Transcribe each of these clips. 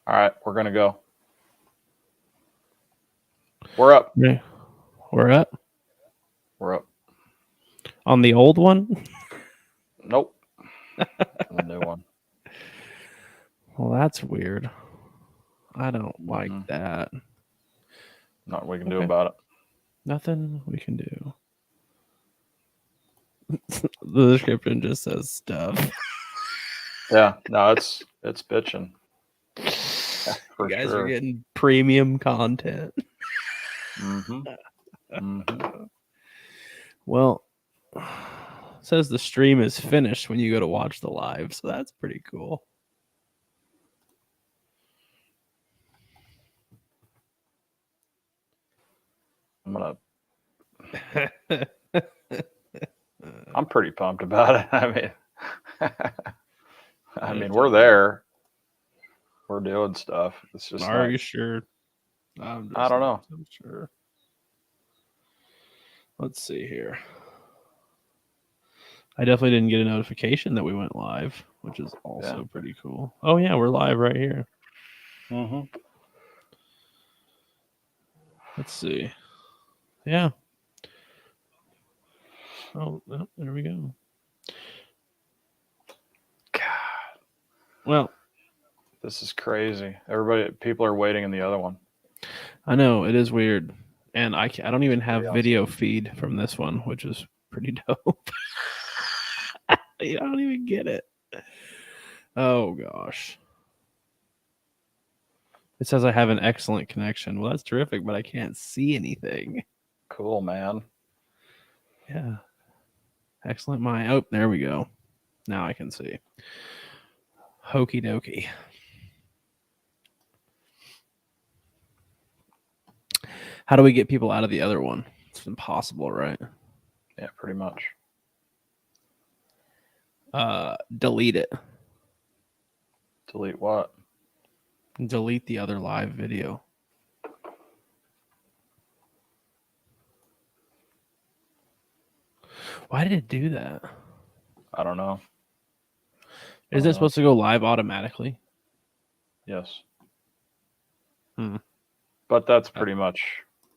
All right, we're gonna go. We're up. Yeah, we're up We're up. on the old one. Nope. The new one. Well, that's weird. I don't like Mm-hmm. that. Nothing we can do Okay, about it. nothing we can do. The description just says stuff. Yeah. No, it's bitching You for guys are sure. getting premium content. Mm-hmm. Mm-hmm. Well, it says the stream is finished when you go to watch the live, so that's pretty cool. I'm gonna. I'm pretty pumped about it. I mean, we're there. We're doing stuff. It's just Are not. you sure? I'm I just don't not know. so sure. Let's see here. I definitely didn't get a notification that we went live, which is Yeah. also pretty cool. Oh yeah, we're live right here. Mm-hmm. Let's see. Yeah. Oh, there we go. God, Well, this is crazy. People are waiting in the other one. I know it is weird, and I don't even have Pretty awesome. video feed from this one, which is pretty dope. I don't even get it. Oh gosh. It says I have an excellent connection. Well, that's terrific, but I can't see anything. Cool, man. Yeah. Excellent mind. Oh, there we go. Now I can see. Hokey dokey. How do we get people out of the other one? It's impossible, right? Yeah, pretty much. Delete it. Delete what? Delete the other live video. Why did it do that? I don't know. Is it supposed to go live automatically? Yes. Hmm. But that's pretty much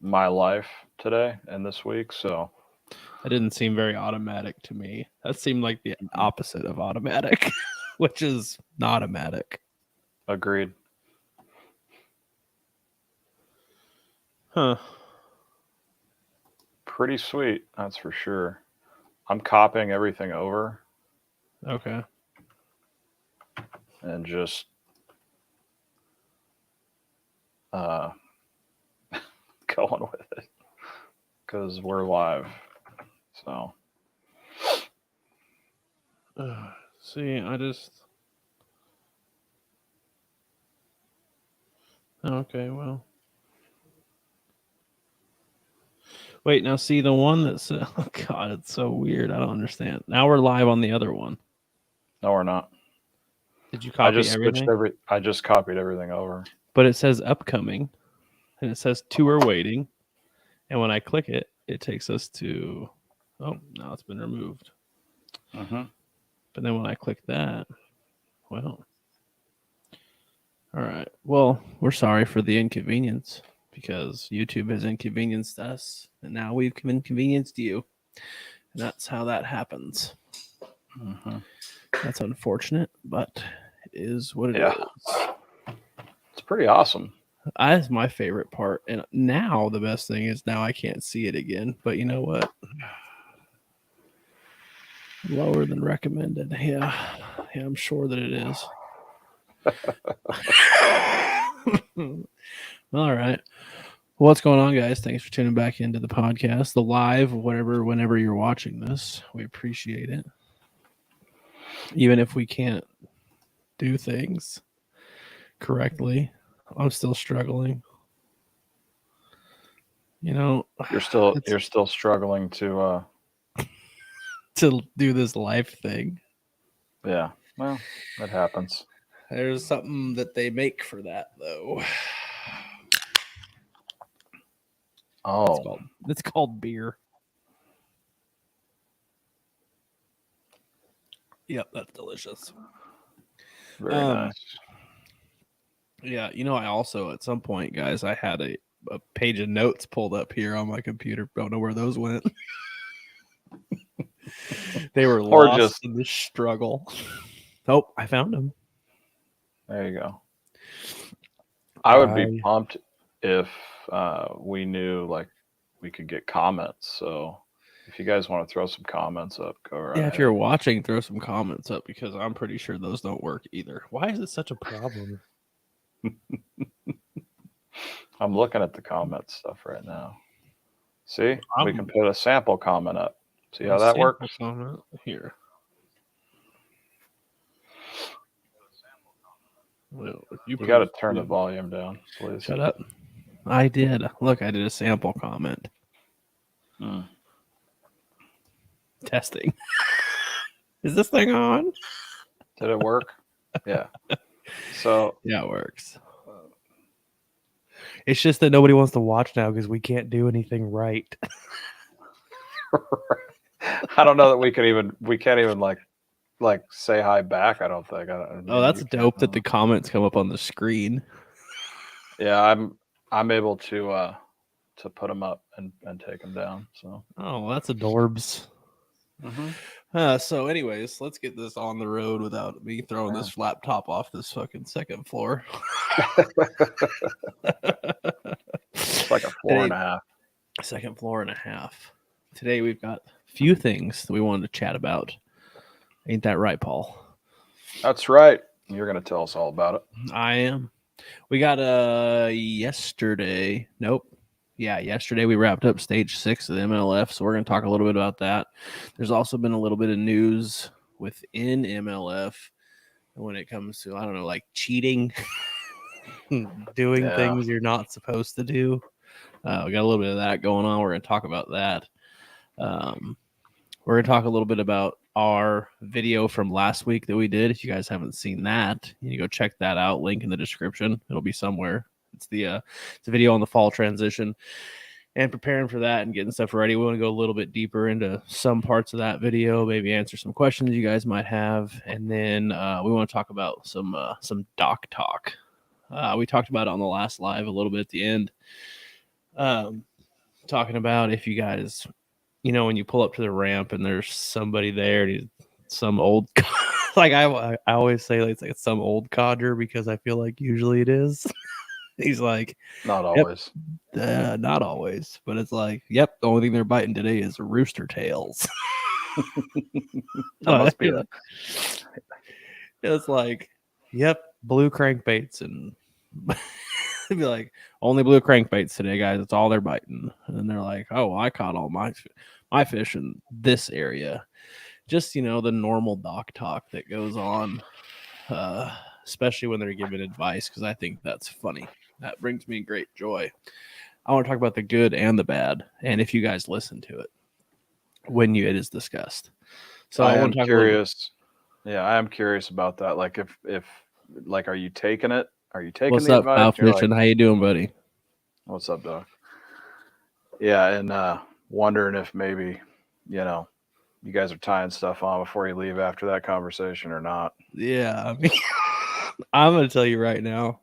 my life today and this week. So That didn't seem very automatic to me. That seemed like the opposite of automatic, which is not automatic. agreed. Huh. Pretty sweet, that's for sure. I'm copying everything over Okay. and just uh, going with it because we're live. So See, I just. Okay, well. Wait, now see the one that's. Oh, God, it's so weird. I don't understand. Now we're live on the other one. no, we're not. Did you copy everything? I just copied everything over. But it says upcoming, and it says two are waiting. And when I click it, it takes us to. Oh, now it's been removed. Mm-hmm. But then when I click that, well. All right. Well, we're sorry for the inconvenience because YouTube has inconvenienced us, and now we've inconvenienced you. And that's how that happens. Mm-hmm. That's unfortunate, but it is what it Yeah, is. it's pretty awesome. That's my favorite part. And now the best thing is now I can't see it again. But you know what? Lower than recommended. Yeah. Yeah, I'm sure that it is. All right. What's going on, guys? Thanks for tuning back into the podcast, the live, whatever, whenever you're watching this. We appreciate it. Even if we can't do things correctly, I'm still struggling. You know, You're still struggling to do this live thing. yeah. Well, that happens. There's something that they make for that, though. Oh, It's called beer. Yep, that's delicious. very nice. Yeah, I also at some point, guys, I had a page of notes pulled up here on my computer. Don't know where those went. They were Or lost just in the struggle. Oh, I found them. there you go. I would be pumped if we knew like we could get comments. So if you guys want to throw some comments up, go right Yeah, ahead. if you're watching, throw some comments up because I'm pretty sure those don't work either. Why is it such a problem? I'm looking at the comment stuff right now. See, we I'm can put a sample comment up. See how a that sample works? comment here. Well, You got to turn the volume down, please. Shut up. I did. Look, I did a sample comment. Testing. Is this thing on? Did it work? Yeah. So yeah, it works. It's just that nobody wants to watch now because we can't do anything right. I don't know that we can't even like say hi back. I don't think. Oh, that's dope that the comments come up on the screen. Yeah, I'm able to put them up and take them down. So. Oh, that's adorbs. Mm-hmm. So, anyways, let's get this on the road without me throwing this laptop off this fucking second floor. It's like a floor and a half. Second floor and a half. Today we've got a few things that we wanted to chat about. Ain't that right, Paul? That's right. You're going to tell us all about it. I am. We got yesterday. Nope. Yeah, yesterday we wrapped up stage 6 of the MLF, so we're going to talk a little bit about that. There's also been a little bit of news within MLF when it comes to, I don't know, like cheating, doing things you're not supposed to do. We got a little bit of that going on. We're going to talk about that. We're going to talk a little bit about our video from last week that we did. If you guys haven't seen that, you need to go check that out. Link in the description. It'll be somewhere. It's the video on the fall transition and preparing for that and getting stuff ready. We want to go a little bit deeper into some parts of that video, maybe answer some questions you guys might have, and then we want to talk about some doc talk. We talked about it on the last live a little bit at the end, talking about if you guys, when you pull up to the ramp and there's somebody there, and some old like I always say it's like some old codger because I feel like usually it is. He's like, not always. Yep. Not always, but it's like, yep, the only thing they're biting today is rooster tails. That must be it. It's like, yep, blue crankbaits, and they'd be like, only blue crankbaits today, guys. It's all they're biting. And they're like, oh, I caught all my fish in this area. Just, the normal doc talk that goes on, especially when they're giving advice, because I think that's funny. That brings me great joy. I want to talk about the good and the bad, and if you guys listen to it when it is discussed. So I want to talk curious. Yeah, I am curious about that. Like, if like, are you taking it? Are you taking what's the up, advice? Fishing? How you doing, buddy? What's up, Doc? Yeah, and wondering if maybe you guys are tying stuff on before you leave after that conversation or not. Yeah, I mean, I'm going to tell you right now.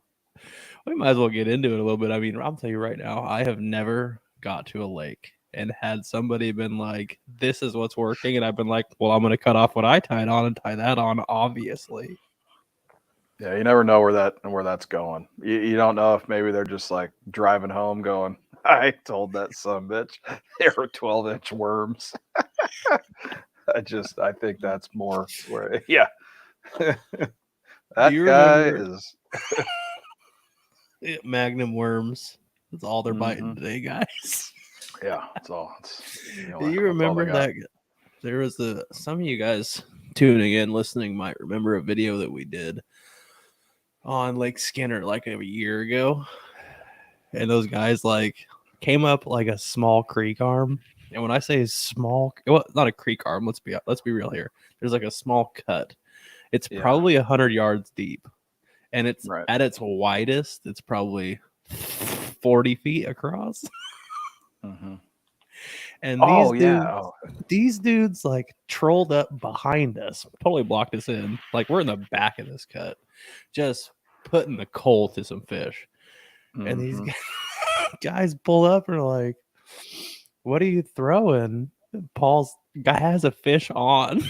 We might as well get into it a little bit. I mean, I'll tell you right now, I have never got to a lake and had somebody been like, this is what's working. And I've been like, well, I'm going to cut off what I tied on and tie that on, obviously. Yeah, you never know where that's going. You don't know if maybe they're just like driving home going, I told that son bitch they were 12-inch worms. I think that's more where, yeah. That guy is Magnum worms. That's all they're biting today, guys. Yeah, that's all. Do you remember that? There was some of you guys tuning in, listening might remember a video that we did on Lake Skinner like a year ago. And those guys like came up like a small creek arm. And when I say small, well, not a creek arm, let's be real here. There's like a small cut. It's probably 100 yards deep. And it's at its widest, it's probably 40 feet across. And these dudes like trolled up behind us, totally blocked us in. Like we're in the back of this cut, just putting the coal to some fish. And these guys pull up and are like, "What are you throwing?" Paul's guy has a fish on.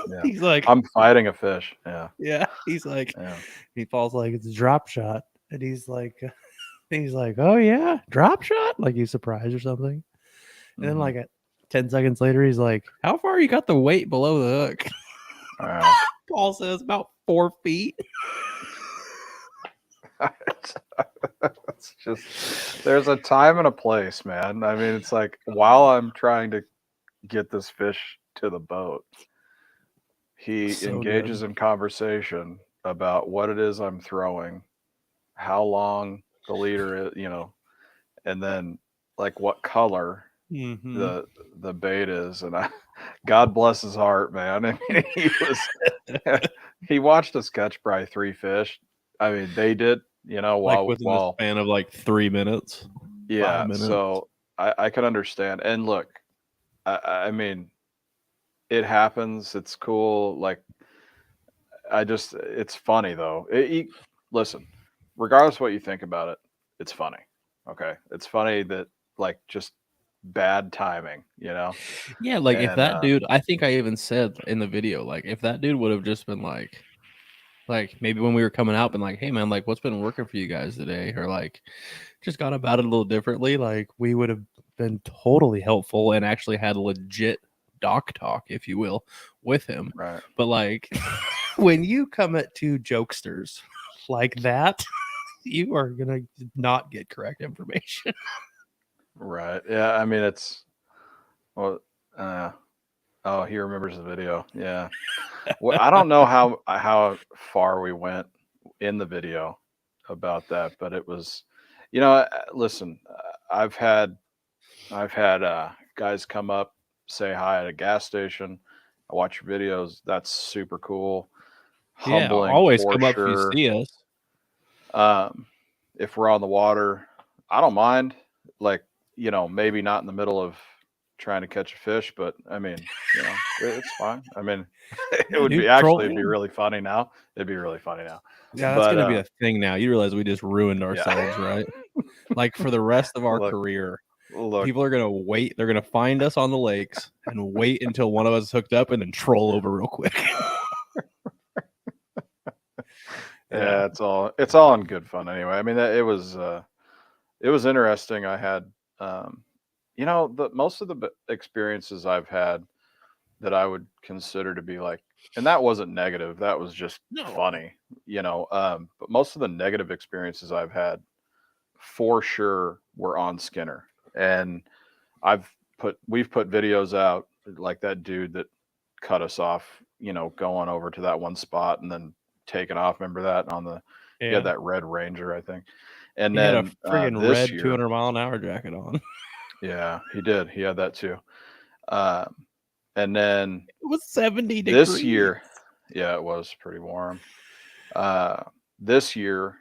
Yeah. He's like, "I'm fighting a fish." Yeah. Yeah. He's like, Yeah. he Paul's like, "It's a drop shot," and he's like, "Oh yeah, drop shot?" Like he's surprised or something. And then like 10 seconds later, he's like, "How far you got the weight below the hook?" Paul says about 4 feet. It's just, there's a time and a place, man. I mean, it's like while I'm trying to get this fish to the boat, he So engages good. in conversation about what it is I'm throwing, how long the leader is, and then like what color the bait is. And God bless his heart, man. I mean, he watched us catch probably 3 fish. I mean, they did, Like within the span of like 3 minutes. yeah. 5 minutes. So I can understand. And look, I mean, it happens. It's cool. Like, it's funny though. Listen, regardless of what you think about it, it's funny. Okay. It's funny that, like, just bad timing, Yeah, like if And, that dude, I think I even said in the video, like if that dude would have just been like maybe when we were coming out, been like, "Hey man, like what's been working for you guys today?" Or like just gone about it a little differently, like we would have been totally helpful and actually had legit doc talk, if you will, with him. right. But like when you come at two jokesters like that, you are gonna not get correct information. Right. Yeah. I mean, well, oh, he remembers the video. Yeah. Well, I don't know how far we went in the video about that, but it was, listen, I've had guys come up, say hi at a gas station. I watch your videos. That's super cool. Yeah, Humbling always for come up if you sure. see us. If we're on the water, I don't mind. Like, maybe not in the middle of trying to catch a fish, but I mean, it's fine. I mean, it would be it'd be really funny now. It'd be really funny now. Yeah, that's But gonna be a thing now. You realize we just ruined ourselves, right? Like for the rest of our career, look, people are gonna wait. They're gonna find us on the lakes and wait until one of us is hooked up and then troll over real quick. yeah, it's all in good fun anyway. I mean, it was interesting. I had, most of the experiences I've had that I would consider to be like, and that wasn't negative. That was just funny, but most of the negative experiences I've had for sure were on Skinner. And we've put videos out, like that dude that cut us off, going over to that one spot and then taking off. Remember that he had that Red Ranger, I think. And he had a then friggin' this red year, 200-mile-an-hour jacket on. yeah, he did. He had that too. And then It was 70 degrees. this year, yeah, it was pretty warm. This year,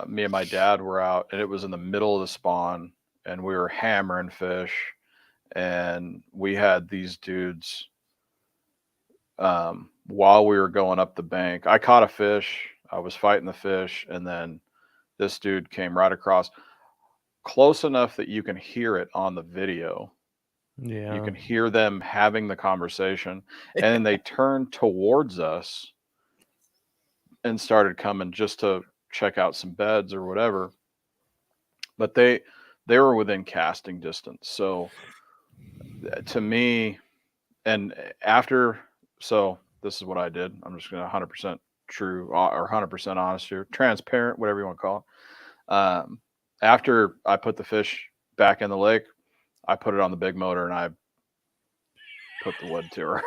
me and my dad were out, and it was in the middle of the spawn, and we were hammering fish, and we had these dudes. While we were going up the bank, I caught a fish. I was fighting the fish, and then this dude came right across, close enough that you can hear it on the video. Yeah, you can hear them having the conversation, and then they turned towards us and started coming just to check out some beds or whatever. But they were within casting distance. So to me, and after, so this is what I did. I'm just going to 100% true or 100% honest here, transparent, whatever you want to call it. After I put the fish back in the lake, I put it on the big motor and I put the wood to her.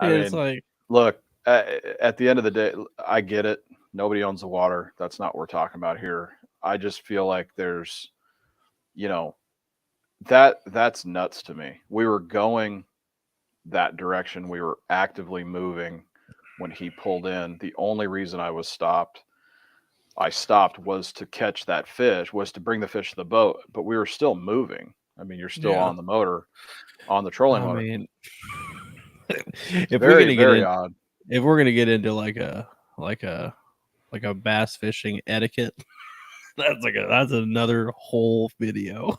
I mean, like, look, at the end of the day, I get it. Nobody owns the water. That's not what we're talking about here. I just feel like there's, that's nuts to me. We were going that direction. We were actively moving when he pulled in. The only reason I stopped was to catch that fish, was to bring the fish to the boat, but we were still moving. I mean, you're still on the motor, on the trolling motor. mean, it's very, very odd. if we're gonna get into like a bass fishing etiquette, that's another whole video.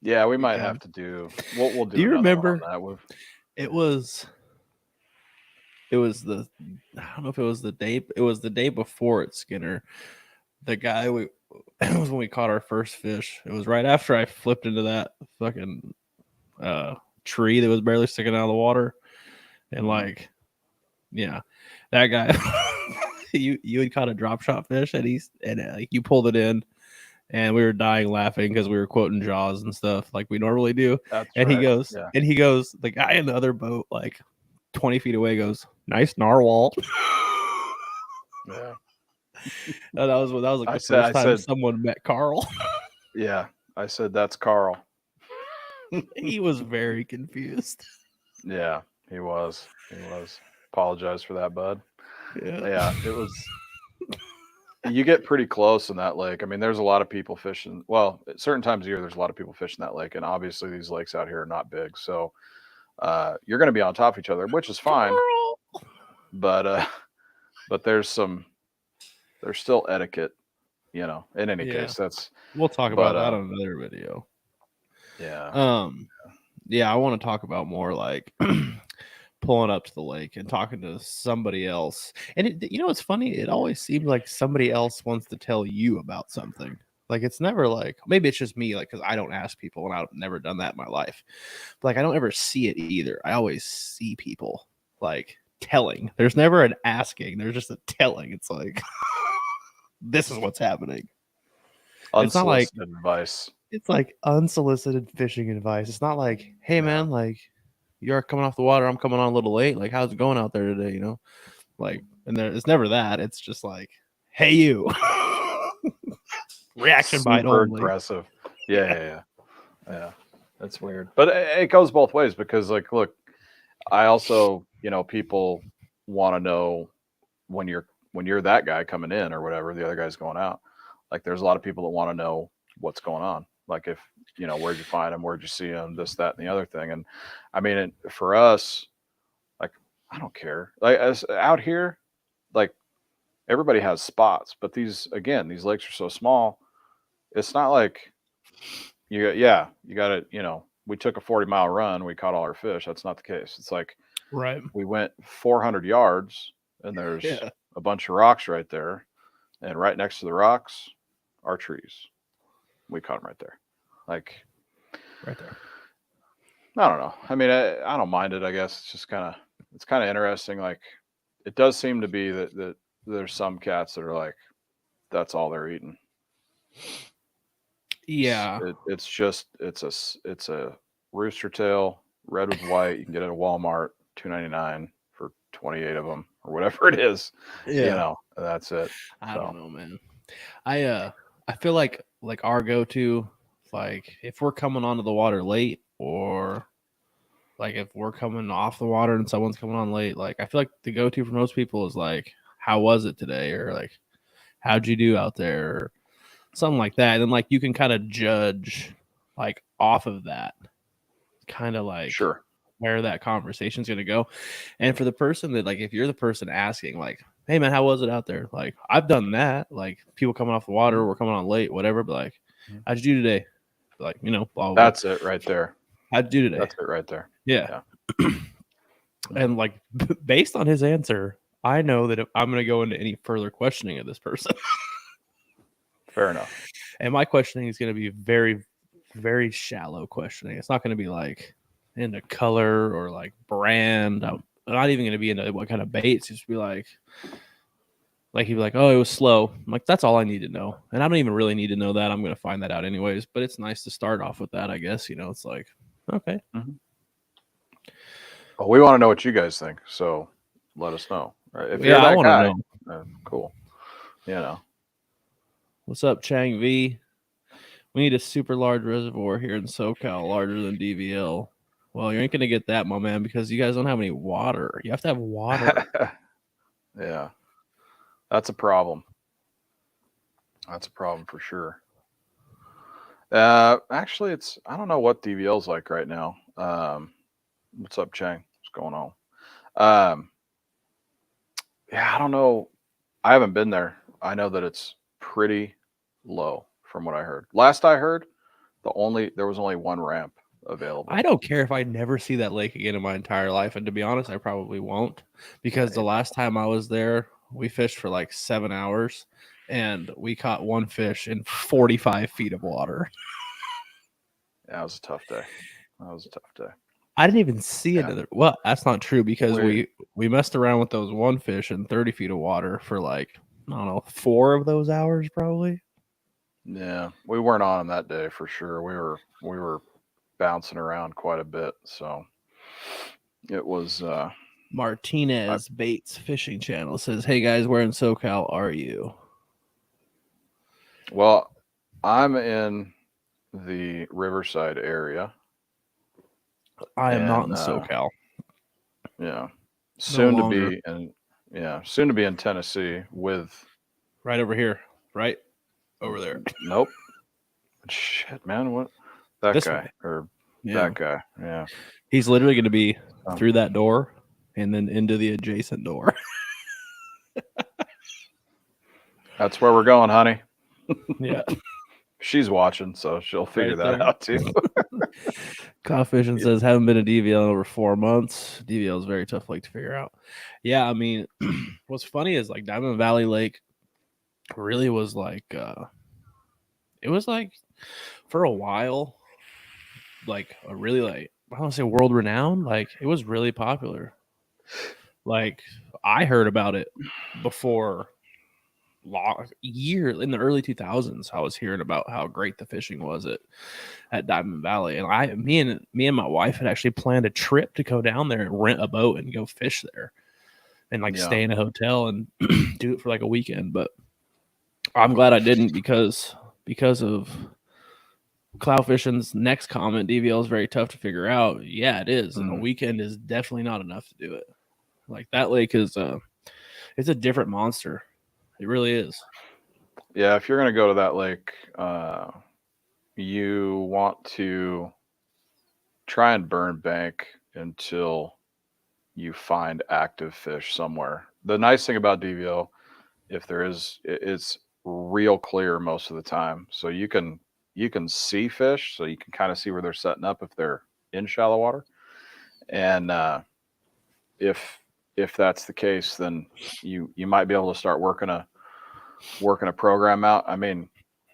Yeah, we might have to do. We'll do. Do you another remember? one on that. It was the, I don't know if it was the day. It was the day before at Skinner. The guy it was when we caught our first fish. It was right after I flipped into that fucking tree that was barely sticking out of the water, and like, yeah, that guy. you had caught a drop shot fish, and like you pulled it in, and we were dying laughing because we were quoting Jaws and stuff like we normally do. That's and right. He goes, the guy in the other boat, like 20 feet away, goes, "Nice narwhal." Yeah. that was like the first time someone met Carl. Yeah, I said that's Carl. He was very confused. Yeah, he was. Apologize for that, bud. Yeah, it was. You get pretty close in that lake. I mean, there's a lot of people fishing. Well, at certain times of year, there's a lot of people fishing that lake, and obviously these lakes out here are not big, so you're going to be on top of each other, which is fine. But there's still etiquette, in any case. We'll talk about that on another video. Yeah. Yeah, I want to talk about more like pulling up to the lake and talking to somebody else. And it's funny. It always seems like somebody else wants to tell you about something. Like it's never like, maybe it's just me, like, because I don't ask people, and I've never done that in my life. But like I don't ever see it either. I always see people like telling. There's never an asking. There's just a telling. It's like this is what's happening. It's not like advice. It's like unsolicited fishing advice. It's not like, hey man, like you're coming off the water, I'm coming on a little late. Like, how's it going out there today? Like, and it's never that. It's just like, hey you. Reaction bite only. Aggressive. Yeah. That's weird. But it goes both ways because, like, look, I also, people want to know when you're that guy coming in or whatever, the other guy's going out. Like, there's a lot of people that want to know what's going on. Like, if, where'd you find him? Where'd you see him? This, that, and the other thing. And I mean, for us, like, I don't care. Like, as out here, like, everybody has spots, but these lakes are so small. It's not like you got to, we took a 40-mile run. We caught all our fish. That's not the case. It's like, right. We went 400 yards and there's a bunch of rocks right there. And right next to the rocks are trees. We caught them right there. Like, right there. I don't know. I mean, I don't mind it. I guess it's just kind of interesting. Like, it does seem to be that there's some cats that are like, that's all they're eating. Yeah. It's a rooster tail, red with white. You can get it at Walmart, $2.99 for 28 of them or whatever it is. Yeah. That's it. I don't know, man. I feel like our go-to, like if we're coming onto the water late, or like if we're coming off the water and someone's coming on late, like I feel like the go-to for most people is like, how was it today? Or like, how'd you do out there? Or something like that. And then like you can kind of judge like off of that, kind of like sure where that conversation's gonna go. And for the person that, like, if you're the person asking, like, hey man, how was it out there? Like, I've done that. Like, people coming off the water, we're coming on late, whatever. But like, how'd you do today? Like, blah, blah, that's it right there. How'd you do today? That's it right there. Yeah. And like, based on his answer, I know that if I'm gonna go into any further questioning of this person. Fair enough. And my questioning is gonna be very, very shallow questioning. It's not gonna be like into color or like brand. I'm not even going to be into what kind of baits. Just be like he'd be like, oh, it was slow. I'm like, that's all I need to know. And I don't even really need to know that. I'm going to find that out anyways. But it's nice to start off with that, I guess. It's like, okay. Mm-hmm. Well, we want to know what you guys think. So let us know. Right? If you're that guy, cool. What's up, Chang V? We need a super large reservoir here in SoCal, larger than DVL. Well, you ain't going to get that, my man, because you guys don't have any water. You have to have water. Yeah. That's a problem. That's a problem for sure. Actually, I don't know what DVL's like right now. What's up, Chang? What's going on? Yeah, I don't know. I haven't been there. I know that it's pretty low from what I heard. Last I heard, there was only one ramp available. I don't care if I never see that lake again in my entire life. And to be honest, I probably won't, because the last time I was there, we fished for like 7 hours and we caught one fish in 45 feet of water. Yeah, it was a tough day. That was a tough day. I didn't even see another. Well, that's not true, because we messed around with those one fish in 30 feet of water for like, I don't know, 4 of those hours probably. Yeah, we weren't on them that day for sure. We were bouncing around quite a bit, so it was. Martinez Baits Fishing Channel says, "Hey guys, where in SoCal are you?" Well, I'm in the Riverside area. I am not in SoCal. Yeah, soon to be in Tennessee with. Right over here, right over there. Nope. Shit, man, what? That This guy way. or Yeah. that guy? Yeah, He's literally going to be through that door and then into the adjacent door. that's where we're going, honey. Yeah. She's watching, so she'll figure that out too. Codfishing says, haven't been a DVL in over 4 months. DVL is very tough lake to figure out. Yeah, I mean, what's funny is like Diamond Valley Lake really was like, it was like for a while, like a really like, I don't want to say world renowned, like it was really popular. Like I heard about it before year in the early 2000s. I was hearing about how great the fishing was at Diamond Valley, and me and my wife had actually planned a trip to go down there and rent a boat and go fish there, and like stay in a hotel and do it for like a weekend. But I'm glad I didn't, because of Cloud Fishing's next comment. DVL is very tough to figure out. Yeah, it is, and a weekend is definitely not enough to do it. Like that lake is it's a different monster. It really is. Yeah, if you're gonna go to that lake, you want to try and burn bank until you find active fish somewhere. The nice thing about DVO, if there is, it's real clear most of the time, so you can see fish, so you can kind of see where they're setting up if they're in shallow water, and if that's the case, then you might be able to start working a program out. I mean,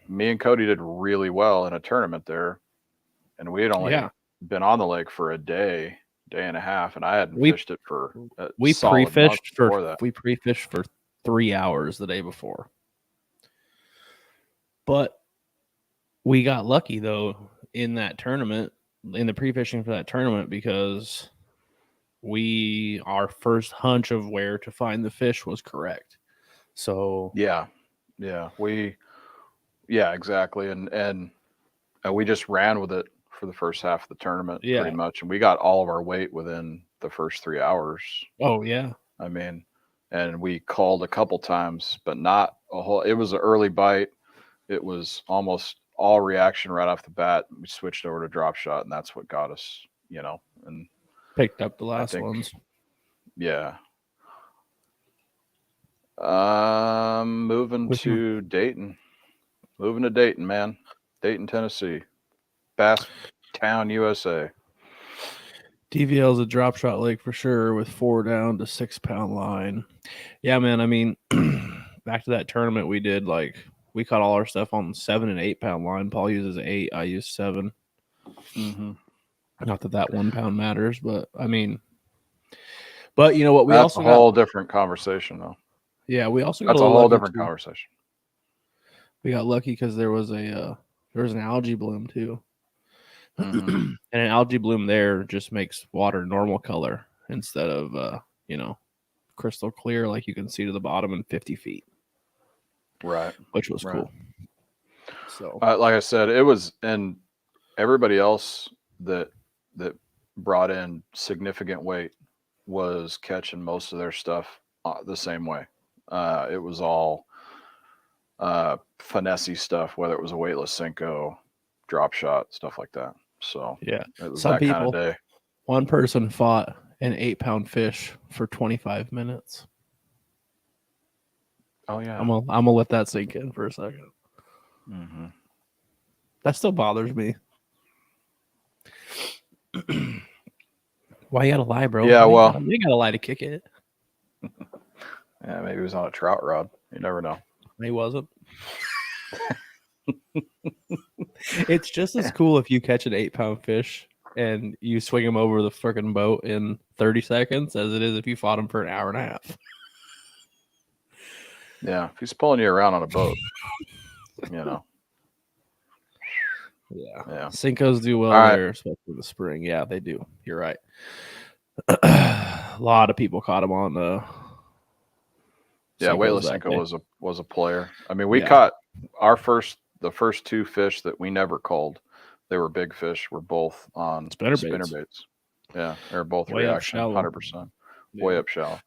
me and Cody did really well in a tournament there, and we had only been on the lake for a day and a half, and I hadn't fished it for we pre-fished before that. We pre-fished for 3 hours the day before, but we got lucky though in that tournament, in the pre-fishing for that tournament, because our first hunch of where to find the fish was correct. So yeah, exactly, and we just ran with it for the first half of the tournament, pretty much, and we got all of our weight within the first 3 hours. Oh yeah, I mean, and we called a couple times, but not a whole. It was an early bite. It was almost all reaction right off the bat. We switched over to drop shot, and that's what got us, and picked up the last ones. Yeah. Moving to Dayton. Moving to Dayton, man. Dayton, Tennessee. Bass Town, USA. DVL is a drop shot lake for sure, with 4 down to 6 pound line. Yeah, man. I mean, back to that tournament we did, like we caught all our stuff on 7 and 8 pound line. Paul uses 8. I use 7. Mm-hmm. Not that 1 pound matters, but I mean, but you know what? That's a whole different conversation, though. Yeah, we also got a whole different conversation. We got lucky because there was an algae bloom too. Mm-hmm. And an algae bloom there just makes water normal color instead of crystal clear, like you can see to the bottom in 50 feet. Right. Which was cool. So like I said, it was, and everybody else that brought in significant weight was catching most of their stuff the same way. It was all finessey stuff, whether it was a weightless Senko, drop shot, stuff like that. So yeah, it was some that people, kind of day. One person fought an 8 pound fish for 25 minutes. Oh yeah. I'm gonna let that sink in for a second. Mm-hmm. That still bothers me. Why you gotta lie, bro? Yeah, well, you gotta lie to kick it. yeah, maybe he was on a trout rod. You never know. He wasn't. It's just as cool if you catch an 8-pound fish and you swing him over the freaking boat in 30 seconds as it is if you fought him for an hour and a half. Yeah, if he's pulling you around on a boat, you know. Yeah. Sinkos do well there, especially in the spring. Yeah, they do. You're right. A lot of people caught him on the. Yeah, weightless Cinco was a player. I mean, we caught the first 2 fish that we never culled. They were big fish. Were both on spinnerbaits. Yeah, they were both way reaction, 100%. Way up shallow.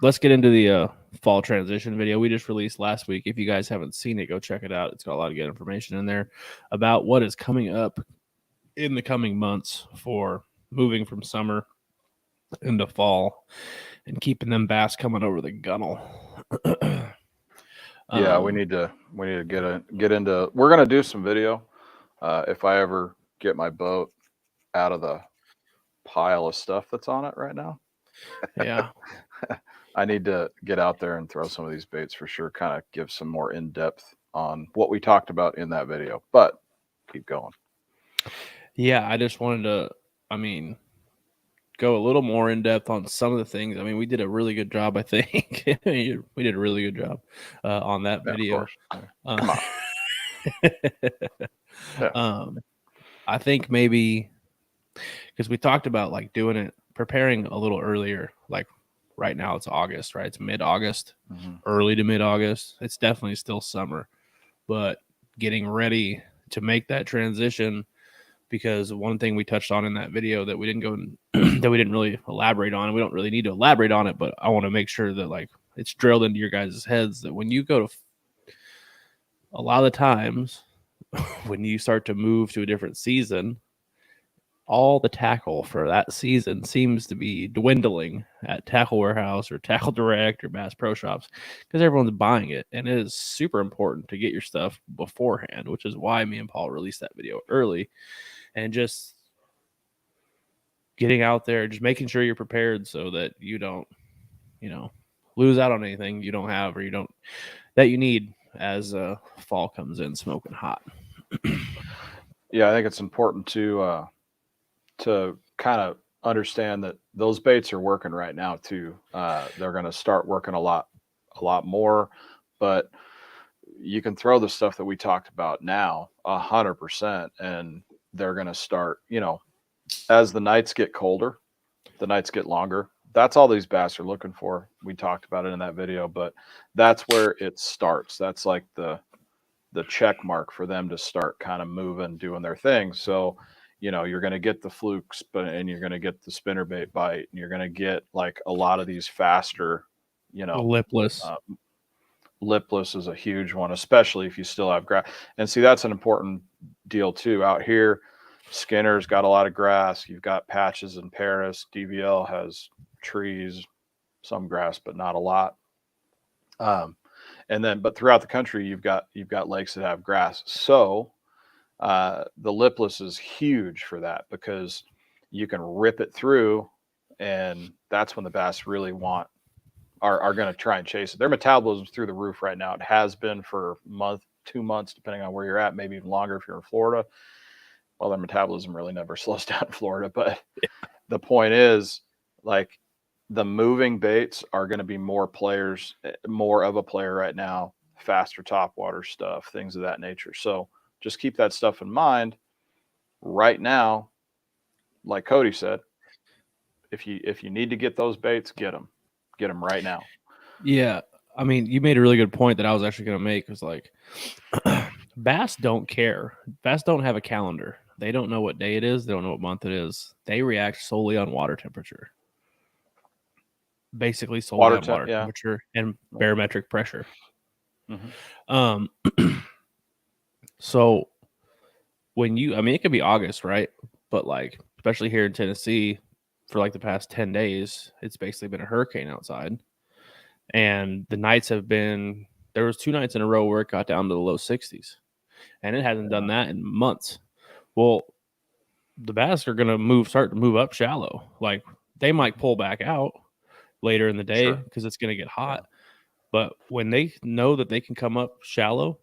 Let's get into the fall transition video we just released last week. If you guys haven't seen it, go check it out. It's got a lot of good information in there about what is coming up in the coming months for moving from summer into fall and keeping them bass coming over the gunnel. Yeah, we need to get into. We're gonna do some video. If I ever get my boat out of the pile of stuff that's on it right now. Yeah. I need to get out there and throw some of these baits for sure, kind of give some more in-depth on what we talked about in that video, but keep going. Yeah, I just wanted to, go a little more in depth on some of the things. I mean, we did a really good job, I think. We did a really good job on that video. Come on. Yeah. I think maybe because we talked about like doing it, preparing a little earlier. Like right now it's August, right? It's mid-August, early to mid-August. It's definitely still summer, but getting ready to make that transition. Because one thing we touched on in that video that we didn't go that we didn't really elaborate on, and we don't really need to elaborate on it, but I want to make sure that like it's drilled into your guys' heads that when you go to a lot of the times when you start to move to a different season, all the tackle for that season seems to be dwindling at Tackle Warehouse or Tackle Direct or Bass Pro Shops because everyone's buying it. And it is super important to get your stuff beforehand, which is why me and Paul released that video early. And just getting out there, just making sure you're prepared so that you don't, lose out on anything you don't have or that you need as fall comes in smoking hot. Yeah, I think it's important to kind of understand that those baits are working right now too. They're going to start working a lot more, but you can throw the stuff that we talked about now 100%, and they're going to start, as the nights get colder, the nights get longer. That's all these bass are looking for. We talked about it in that video, but that's where it starts. That's like the check mark for them to start kind of moving, doing their thing. So, you're going to get the flukes, and you're going to get the spinnerbait bite, and you're going to get like a lot of these faster, lipless. Lipless is a huge one, especially if you still have grass. And see, that's an important deal too. Out here, Skinner's got a lot of grass. You've got Patches in Paris. DVL has trees, some grass, but not a lot. But throughout the country, you've got lakes that have grass. So the lipless is huge for that because you can rip it through, and that's when the bass really are going to try and chase it. Their metabolism's through the roof right now. It has been for a month, 2 months, depending on where you're at, maybe even longer if you're in Florida. Well, their metabolism really never slows down in Florida. But the point is, like, the moving baits are going to be more of a player right now, faster topwater stuff, things of that nature. So just keep that stuff in mind right now. Like Cody said, if you need to get those baits, get them right now. Yeah. I mean, you made a really good point that I was actually going to make was like bass don't care. Bass don't have a calendar. They don't know what day it is. They don't know what month it is. They react solely on water temperature. Basically solely on water temperature and barometric pressure. Mm-hmm. So it could be August, right? But like, especially here in Tennessee, for like the past 10 days, it's basically been a hurricane outside. And the nights have been, there was 2 nights in a row where it got down to the low 60s, and it hasn't done that in months. Well, the bass are going to start to move up shallow. Like, they might pull back out later in the day because it's going to get hot. But when they know that they can come up shallow,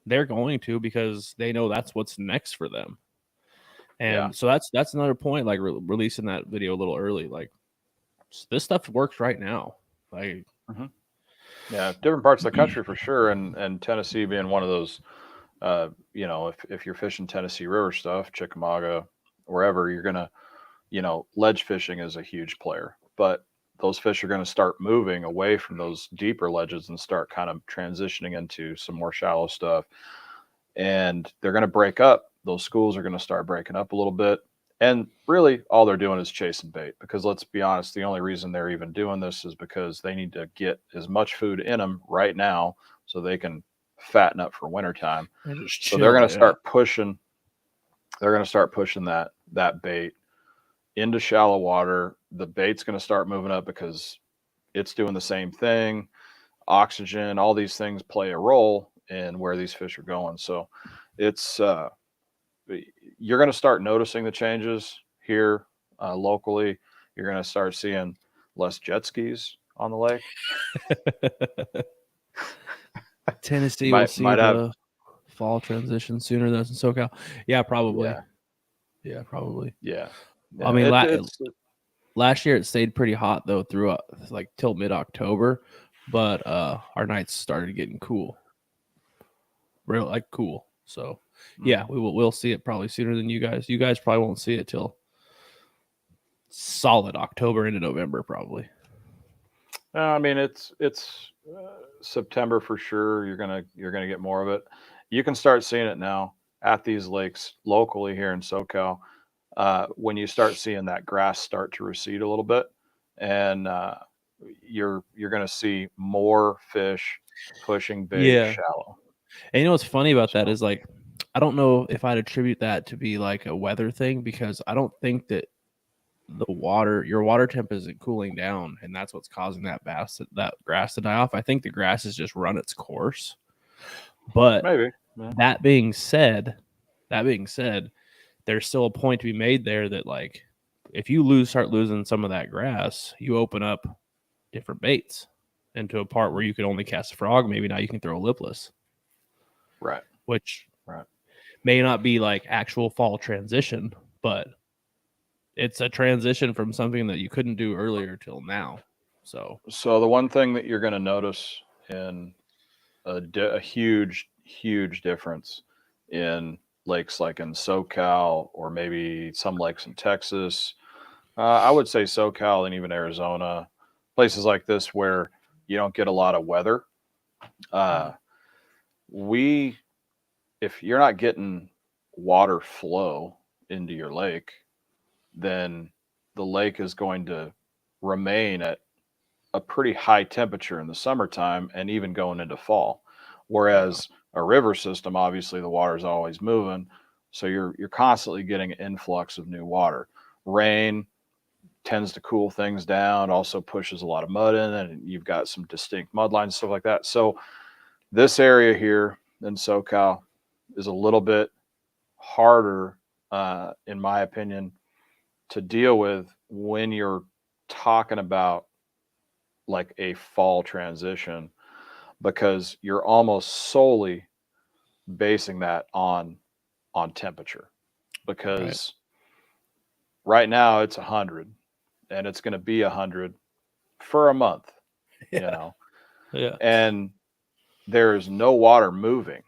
they're going to, because they know that's what's next for them. And so that's another point, like releasing that video a little early. Like, this stuff works right now. Like, yeah, different parts of the country for sure. And Tennessee being one of those, you know, if you're fishing Tennessee River stuff, Chickamauga, wherever, you're going to, you know, ledge fishing is a huge player, but those fish are going to start moving away from those deeper ledges and start kind of transitioning into some more shallow stuff. And they're going to break up. Those schools are going to start breaking up a little bit. And really, all they're doing is chasing bait, because let's be honest, the only reason they're even doing this is because they need to get as much food in them right now so they can fatten up for wintertime. So they're going to start pushing. They're going to start pushing that bait into shallow water. The bait's going to start moving up because it's doing the same thing. Oxygen, all these things play a role in where these fish are going. So it's you're going to start noticing the changes here locally. You're going to start seeing less jet skis on the lake. Tennessee will see the fall transition sooner than SoCal. Yeah, probably. Yeah, probably. Yeah. I mean, last year it stayed pretty hot though throughout, like till mid-October, but our nights started getting cool. Real cool. So yeah, we'll see it probably sooner than you guys. You guys probably won't see it till solid October into November probably. I mean, it's September for sure. You're gonna get more of it. You can start seeing it now at these lakes locally here in SoCal. When you start seeing that grass start to recede a little bit, and you're going to see more fish pushing bait shallow. And you know what's funny about that is, like, I don't know if I'd attribute that to be like a weather thing, because I don't think that your water temp isn't cooling down, and that's what's causing that grass to die off. I think the grass has just run its course. But maybe that being said, there's still a point to be made there that, like, if you start losing some of that grass, you open up different baits into a part where you could only cast a frog. Maybe now you can throw a lipless. Right. Which may not be like actual fall transition, but it's a transition from something that you couldn't do earlier till now. So the one thing that you're going to notice in a huge difference in lakes like in SoCal, or maybe some lakes in Texas, I would say SoCal and even Arizona, places like this where you don't get a lot of weather. If you're not getting water flow into your lake, then the lake is going to remain at a pretty high temperature in the summertime and even going into fall. Whereas a river system, obviously the water is always moving, so you're constantly getting an influx of new water. Rain tends to cool things down, also pushes a lot of mud in, and you've got some distinct mud lines, stuff like that. So this area here in SoCal is a little bit harder, in my opinion, to deal with when you're talking about like a fall transition, because you're almost solely basing that on temperature, because right now it's 100 and it's going to be 100 for a month, you know. And there's no water moving.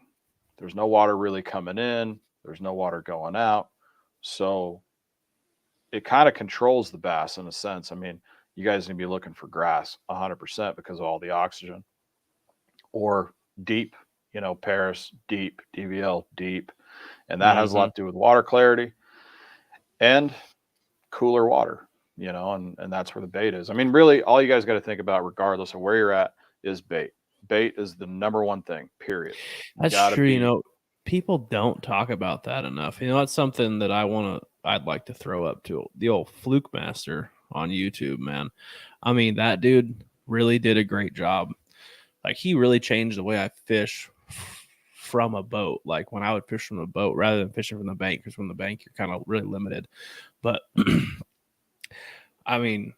There's no water really coming in. There's no water going out. So it kind of controls the bass in a sense. I mean, you guys need to be looking for grass 100% because of all the oxygen, or deep, you know, Paris deep, DVL deep. And that has a lot to do with water clarity and cooler water, you know, and that's where the bait is. I mean, really all you guys got to think about, regardless of where you're at, is bait. Bait is the number one thing, period. That's true. You know, people don't talk about that enough. You know, that's something that I'd like to throw up to the old Fluke Master on YouTube, man. I mean, that dude really did a great job. Like, he really changed the way I fish from a boat. Like, when I would fish from a boat rather than fishing from the bank, because from the bank you're kind of really limited. But I mean,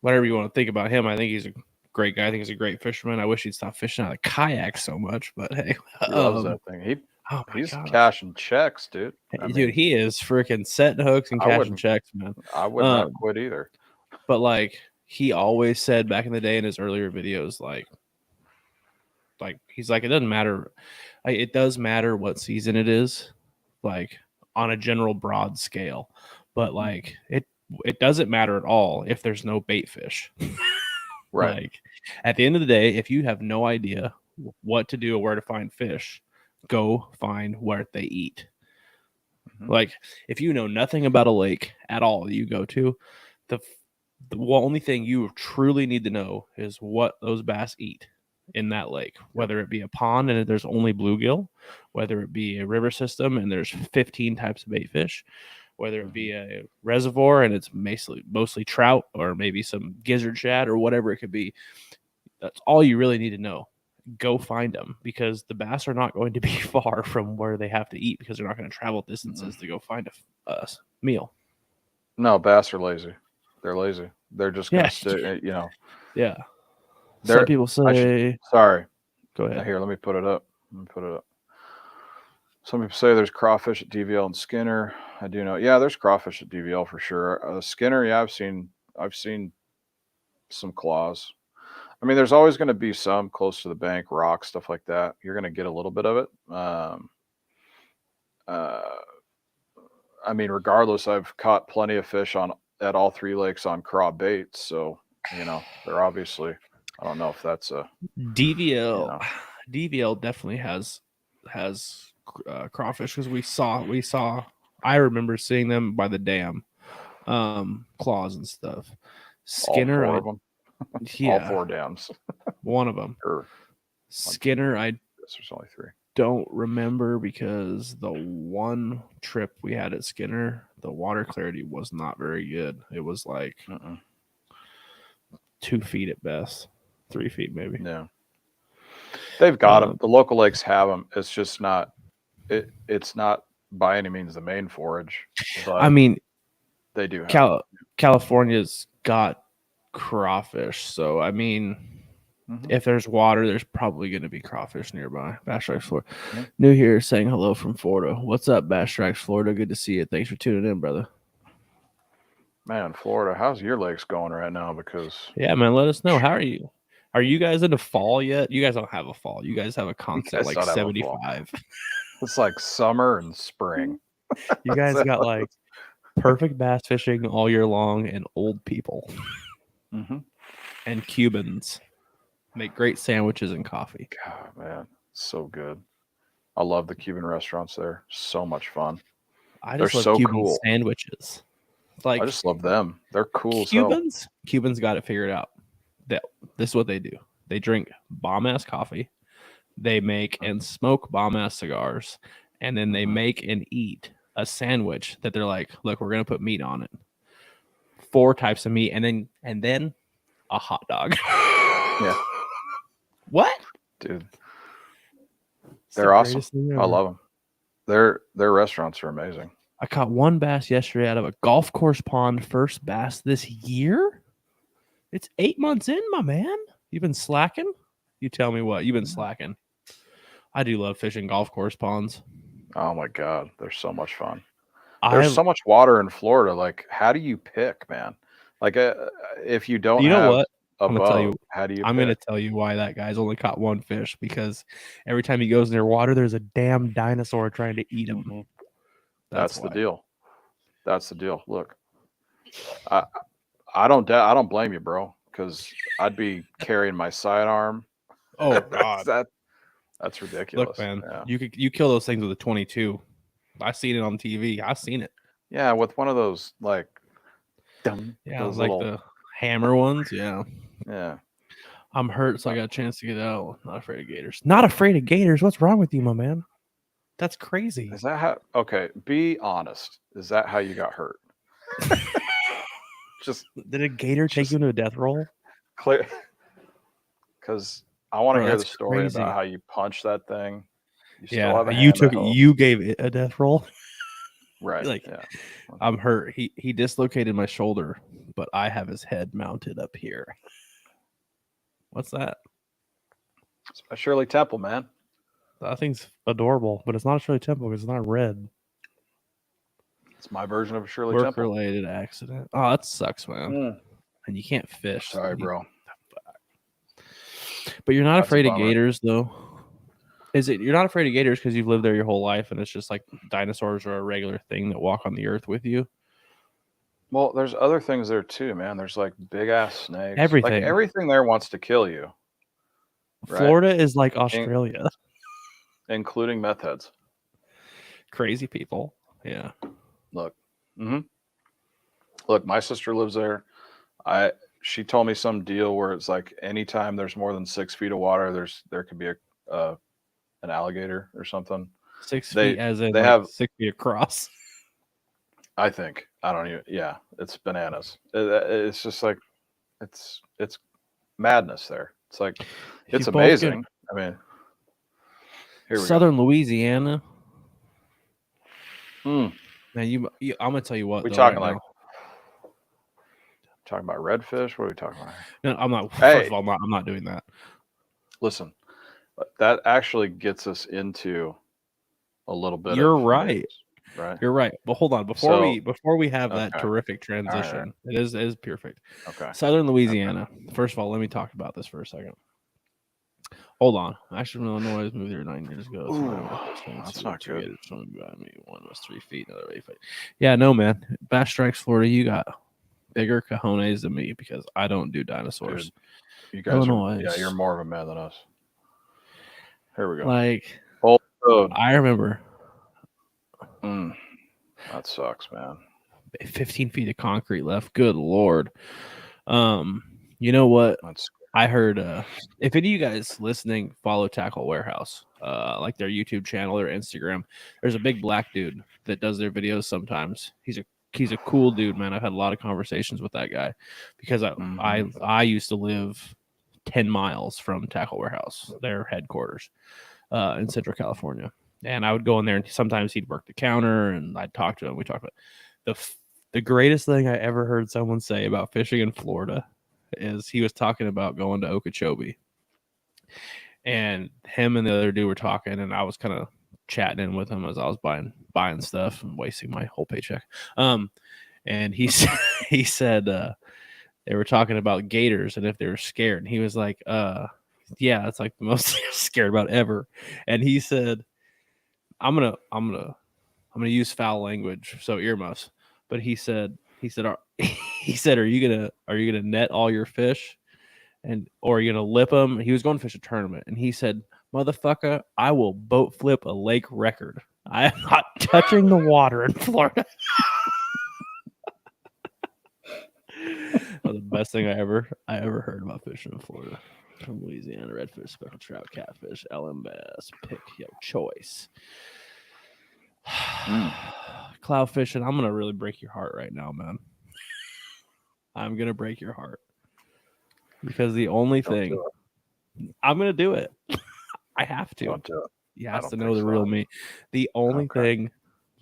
whatever you want to think about him, I think he's a great guy. I think he's a great fisherman. I wish he'd stop fishing out of kayak so much, but hey, He loves that thing. He's cashing checks, dude. Dude, he is freaking setting hooks and cashing checks, man. I would not quit either. But like, he always said back in the day in his earlier videos, like he's like, it doesn't matter. It does matter what season it is, like on a general broad scale, but like it doesn't matter at all if there's no bait fish. Right. Like, at the end of the day, if you have no idea what to do or where to find fish, go find where they eat. Mm-hmm. Like, if you know nothing about a lake at all that you go to, the only thing you truly need to know is what those bass eat in that lake, whether it be a pond and there's only bluegill, whether it be a river system and there's 15 types of bait fish, whether it be a reservoir and it's mostly trout or maybe some gizzard shad or whatever it could be. That's all you really need to know. Go find them, because the bass are not going to be far from where they have to eat, because they're not going to travel distances to go find a meal. No, bass are lazy. They're lazy. They're just going to stay, you know. Yeah. Some people say... Sorry. Go ahead. Here, let me put it up. Some people say there's crawfish at DVL and Skinner. I do know. Yeah, there's crawfish at DVL for sure. Skinner, yeah, I've seen some claws. I mean, there's always going to be some close to the bank, rock, stuff like that. You're going to get a little bit of it. I mean, regardless, I've caught plenty of fish at all three lakes on craw baits. So, you know, they're obviously, I don't know if that's a DVL. You know. DVL definitely has crawfish, because we saw. I remember seeing them by the dam, claws and stuff. Skinner, all 4 of them. Yeah, all 4 dams. One of them. Skinner, I guess there's only 3. Don't remember, because the one trip we had at Skinner, the water clarity was not very good. It was like 2 feet at best, 3 feet maybe. Yeah, they've got them. The local lakes have them. It's just not. It's not by any means the main forage. But I mean, they do have California's got crawfish, so I mean, if there's water, there's probably going to be crawfish nearby. Bass Strikes Florida. New here, saying hello from Florida. What's up, Bass Strikes Florida? Good to see you. Thanks for tuning in, brother. Man, Florida, how's your lakes going right now? Because man, let us know. How are you? Are you guys into fall yet? You guys don't have a fall. You guys have a constant like 75. It's like summer and spring. You guys got like perfect bass fishing all year long, and old people and Cubans make great sandwiches and coffee. God, man, so good. I love the Cuban restaurants there. So much fun. They're love so Cuban cool. Sandwiches. Like, I just love them. They're cool. Cubans got it figured out. This is what they do. They drink bomb ass coffee. They make and smoke bomb ass cigars, and then they make and eat a sandwich that they're like, look, we're gonna put meat on it. 4 types of meat, and then a hot dog. Yeah. What? Dude. They're awesome. I love them. Their restaurants are amazing. I caught 1 bass yesterday out of a golf course pond. First bass this year. It's 8 months in, my man. You've been slacking? You tell me what. You've been slacking. I do love fishing golf course ponds. Oh my God. They're so much fun. There's so much water in Florida. Like, how do you pick, man? Like, if you don't have what? I'm going to tell you. How do you I'm going to tell you why that guy's only caught 1 fish, because every time he goes near water, there's a damn dinosaur trying to eat him. That's the deal. That's the deal. Look, I don't blame you, bro, because I'd be carrying my sidearm. Oh God, that's ridiculous. Look, man, you kill those things with a 22. I seen it on TV. I seen it. Yeah, with one of those like, those like little... the hammer ones. Yeah. Yeah. I'm hurt, so I got a chance to get out. Not afraid of gators. Not afraid of gators. What's wrong with you, my man? That's crazy. Is that how? Okay, be honest. Is that how you got hurt? Did a gator take you into a death roll? clear, because I want to hear the that's story crazy. about how you punched that thing. You still Yeah, have a you hand, I hope. you gave it a death roll. Right. Like, Yeah. I'm hurt. He dislocated my shoulder, but I have his head mounted up here. What's that? It's by Shirley Temple, man. That thing's adorable, but it's not a Shirley Temple because it's not red. It's my version of a Shirley Temple. Work-related accident. Oh, that sucks, man. And you can't fish. Sorry, bro. But you're not That's afraid a of bummer. gators, though? Is it you're not afraid of gators because you've lived there your whole life and it's just like dinosaurs are a regular thing that walk on the earth with you? Well, there's other things there too, man. There's like big ass snakes. Everything. Like everything there wants to kill you. Right? Florida is like Australia. Including meth heads. Crazy people. Yeah. Look. Look, my sister lives there. She told me some deal where it's like anytime there's more than 6 feet of water, there could be an alligator or something. 6 feet as in they like have 6 feet across. I think. I don't even. Yeah, it's bananas. It's just like it's madness there. It's like it's amazing. I mean, here we Southern Louisiana. go. Now I'm gonna tell you what. We though, talking right like talking about redfish? What are we talking about? No, I'm not. Hey. First of all, I'm not doing that. Listen, that actually gets us into a little bit. You're of right. news, right. You're right. But hold on, before we have that terrific transition, right. it is perfect. Okay. Southern Louisiana. Okay. First of all, let me talk about this for a second. Hold on. Actually, Illinois moved there 9 years ago. So that's not good. One was 3 feet, another 8 feet. Yeah, no, man. Bass Strikes Florida, you got bigger cojones than me because I don't do dinosaurs. Dude, you guys Illinois. You're more of a man than us. Here we go. Like, road. I remember. That sucks, man. 15 feet of concrete left. Good Lord. You know what? I heard if any of you guys listening follow Tackle Warehouse, like their YouTube channel or Instagram, there's a big black dude that does their videos sometimes. He's a cool dude, man. I've had a lot of conversations with that guy because I used to live 10 miles from Tackle Warehouse, their headquarters in Central California. And I would go in there and sometimes he'd work the counter and I'd talk to him. We talked about the greatest thing I ever heard someone say about fishing in Florida is he was talking about going to Okeechobee. And him and the other dude were talking and I was kind of chatting in with him as I was buying stuff and wasting my whole paycheck. And he said they were talking about gators and if they were scared. And he was like, yeah, that's like the most scared about ever. And he said, I'm gonna use foul language, so earmuffs. But he said, are you gonna net all your fish, or are you gonna lip them? He was going to fish a tournament, and he said, "Motherfucker, I will boat flip a lake record. I am not touching the water in Florida." That was the best thing I ever heard about fishing in Florida. From Louisiana, redfish, speckled trout, catfish, LM bass, pick your choice. Cloud fishing, I'm gonna really break your heart right now, man. I'm gonna break your heart because the only thing I'm gonna do it. I have to. Don't do it. You have to know the real me. The only thing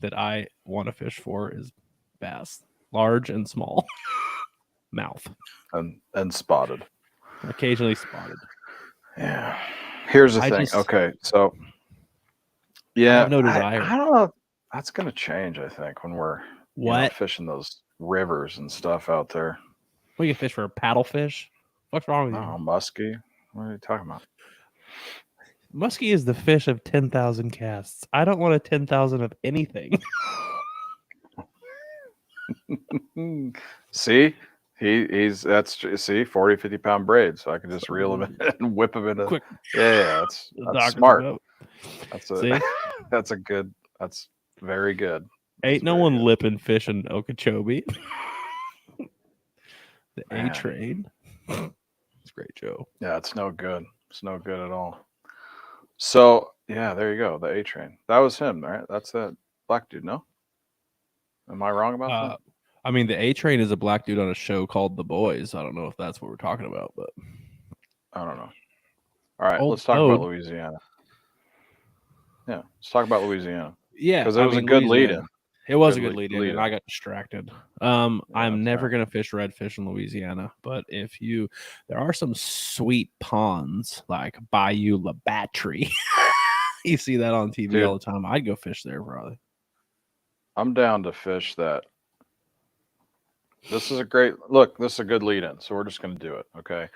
that I want to fish for is bass, large and small, mouth, and spotted. Occasionally spotted. Yeah. Here's the thing. Okay, so yeah, I have no desire. I don't know. That's gonna change, I think, when we're fishing those rivers and stuff out there. We can fish for a paddlefish. What's wrong with you? Oh, muskie. What are you talking about? Muskie is the fish of 10,000 casts. I don't want a 10,000 of anything. See? He's 40, 50 pound braids. So I can just reel him in and whip him into quick. Yeah, that's smart. That's very good. Ain't no one lipping fish in Okeechobee. The A train. It's great, Joe. Yeah, it's no good. It's no good at all. So yeah, there you go. The A train. That was him, right? That's that black dude, no? Am I wrong about that? I mean, the A Train is a black dude on a show called The Boys. I don't know if that's what we're talking about, but I don't know. All right, Old let's talk about Toad. Louisiana. Yeah, let's talk about Louisiana. Yeah, Because it was a good Louisiana. lead-in. It was a good lead in, and I lead-in. got distracted. Yeah, I'm never right. gonna fish redfish in Louisiana, but there are some sweet ponds like Bayou La Battery. You see that on TV all Dude, the time. I'd go fish there, probably. I'm down to fish that. This is a great look. This is a good lead-in, so we're just going to do it. Okay.